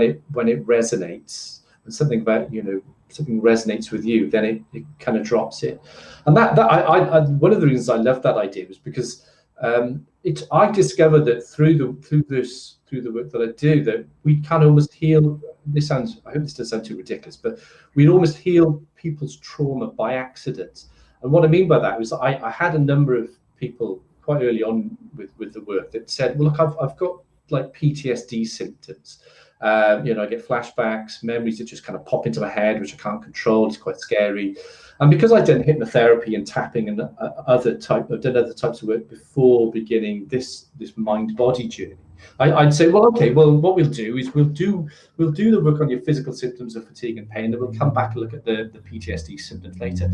it resonates, and something resonates with you, then it kind of drops it. And that I one of the reasons I love that idea was because I discovered that through the work that I do, that we can almost heal. I hope this doesn't sound too ridiculous, but we'd almost heal people's trauma by accident. And what I mean by that was I had a number of people quite early on with the work that said, well, look, I've got like PTSD symptoms. I get flashbacks, memories that just kind of pop into my head, which I can't control. It's quite scary. And because I'd done hypnotherapy and tapping and other types of work before beginning this mind-body journey, I'd say, well, okay, well, what we'll do is we'll do the work on your physical symptoms of fatigue and pain, and we'll come back and look at the PTSD symptoms later.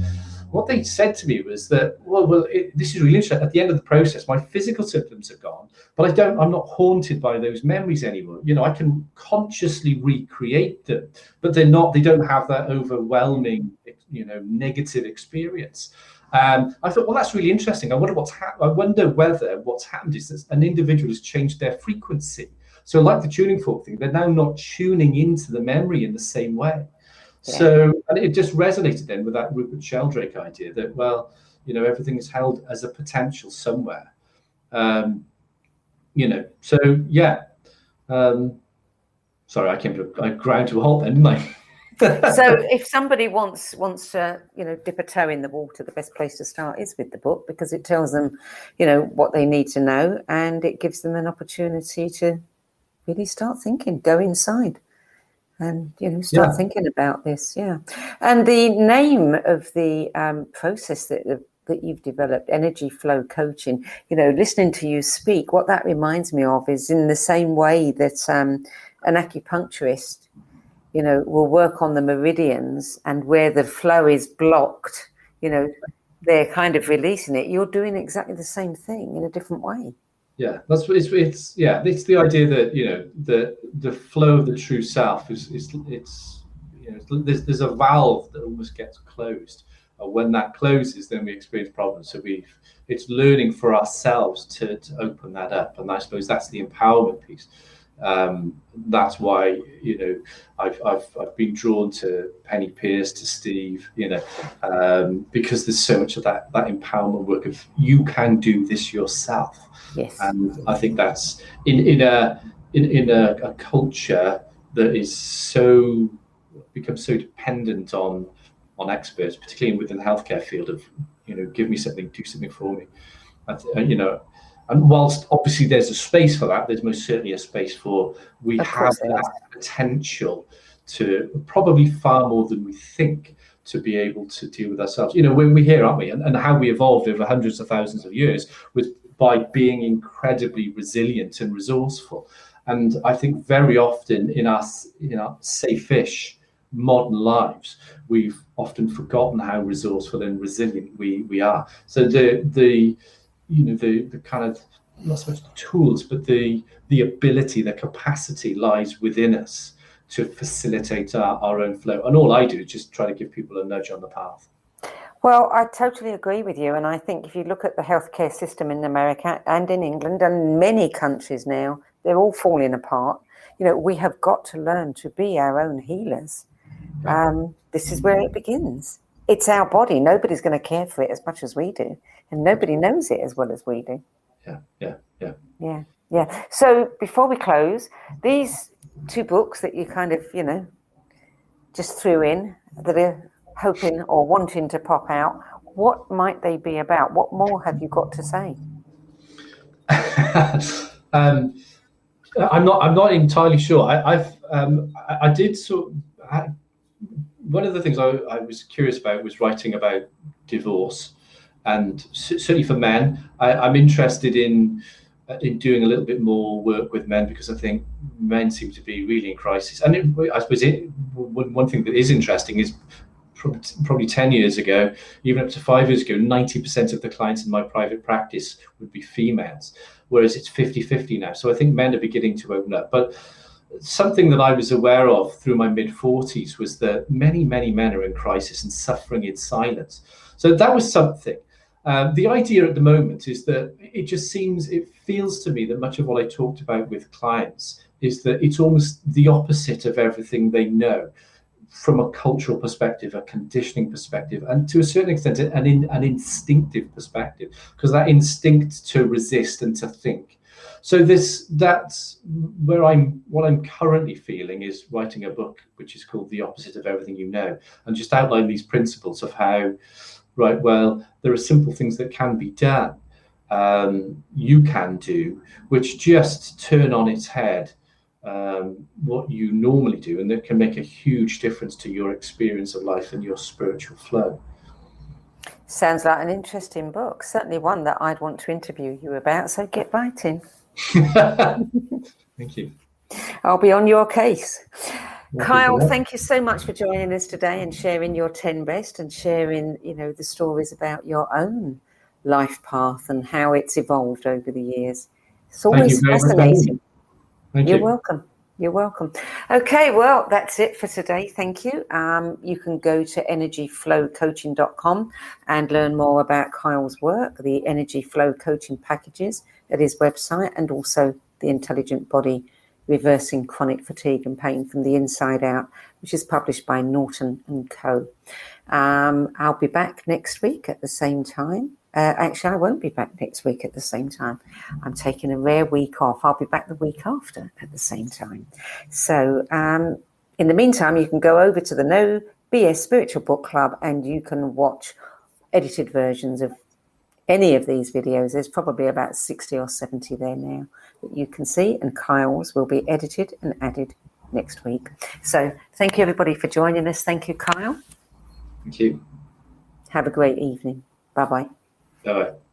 What they said to me was that, this is really interesting. At the end of the process, my physical symptoms are gone, but I'm not haunted by those memories anymore. I can consciously recreate them, but they don't have that overwhelming, negative experience. I thought, well, that's really interesting. I wonder whether what's happened is that an individual has changed their frequency. So like the tuning fork thing, they're now not tuning into the memory in the same way. Yeah. So, and it just resonated then with that Rupert Sheldrake idea that, well, everything is held as a potential somewhere. So yeah. Sorry, I ground to a halt then, didn't I? So if somebody wants to, dip a toe in the water, the best place to start is with the book, because it tells them, what they need to know, and it gives them an opportunity to really start thinking, go inside and, start thinking about this. Yeah. And the name of the process that you've developed, energy flow coaching, listening to you speak, what that reminds me of is in the same way that an acupuncturist, will work on the meridians, and where the flow is blocked, they're kind of releasing it. You're doing exactly the same thing in a different way. Yeah, it's the idea that the flow of the true self there's a valve that almost gets closed. When that closes, then we experience problems. So it's learning for ourselves to open that up, and I suppose that's the empowerment piece. That's why I've been drawn to Penny Pearce, to Steve, because there's so much of that empowerment work of you can do this yourself. Yes. And I think that's in a culture that is becomes so dependent on experts, particularly within the healthcare field, of give me something, do something for me. And whilst obviously there's a space for that, there's most certainly a space for we have that potential to probably far more than we think to be able to deal with ourselves. When we hear, aren't we, and how we evolved over hundreds of thousands of years was by being incredibly resilient and resourceful. And I think very often in our safe-ish modern lives, we've often forgotten how resourceful and resilient we are. So the kind of, not so much the tools, but the ability, the capacity lies within us to facilitate our own flow. And all I do is just try to give people a nudge on the path. Well, I totally agree with you. And I think if you look at the healthcare system in America and in England and many countries now, they're all falling apart. We have got to learn to be our own healers. This is where it begins. It's our body. Nobody's going to care for it as much as we do. And nobody knows it as well as we do. Yeah. So before we close, these two books that you kind of, just threw in, that are hoping or wanting to pop out, what might they be about? What more have you got to say? I'm not entirely sure. I did one of the things I was curious about was writing about divorce, and certainly for men, I'm interested in doing a little bit more work with men, because I think men seem to be really in crisis. And I suppose one thing that is interesting is probably 10 years ago, even up to 5 years ago, 90% of the clients in my private practice would be females, whereas it's 50-50 now. So I think men are beginning to open up. But something that I was aware of through my mid-40s was that many, many men are in crisis and suffering in silence. So that was something. The idea at the moment is that it feels to me that much of what I talked about with clients is that it's almost the opposite of everything they know, from a cultural perspective, a conditioning perspective, and to a certain extent an instinctive perspective, because that instinct to resist and to think. So that's where what I'm currently feeling is writing a book which is called The Opposite of Everything You Know, and just outline these principles of how, right, well, there are simple things that can be done, you can do, which just turn on its head what you normally do, and that can make a huge difference to your experience of life and your spiritual flow. Sounds like an interesting book, certainly one that I'd want to interview you about, so get writing. Thank you. I'll be on your case. Kyle, thank you so much for joining us today and sharing your 10 best and sharing, the stories about your own life path and how it's evolved over the years. It's always fascinating. You're welcome. You're welcome. Okay, well, that's it for today. Thank you. You can go to energyflowcoaching.com and learn more about Kyle's work, the Energy Flow Coaching packages at his website, and also the Intelligent Body Reversing Chronic Fatigue and Pain from the Inside Out, which is published by Norton & Co. I'll be back next week at the same time. Actually, I won't be back next week at the same time. I'm taking a rare week off. I'll be back the week after at the same time. So In the meantime, you can go over to the No BS Spiritual Book Club and you can watch edited versions of any of these videos. There's probably about 60 or 70 there now that you can see, and Kyle's will be edited and added next week. So thank you everybody for joining us. Thank you, Kyle. Thank you. Have a great evening. Bye-bye. Bye-bye.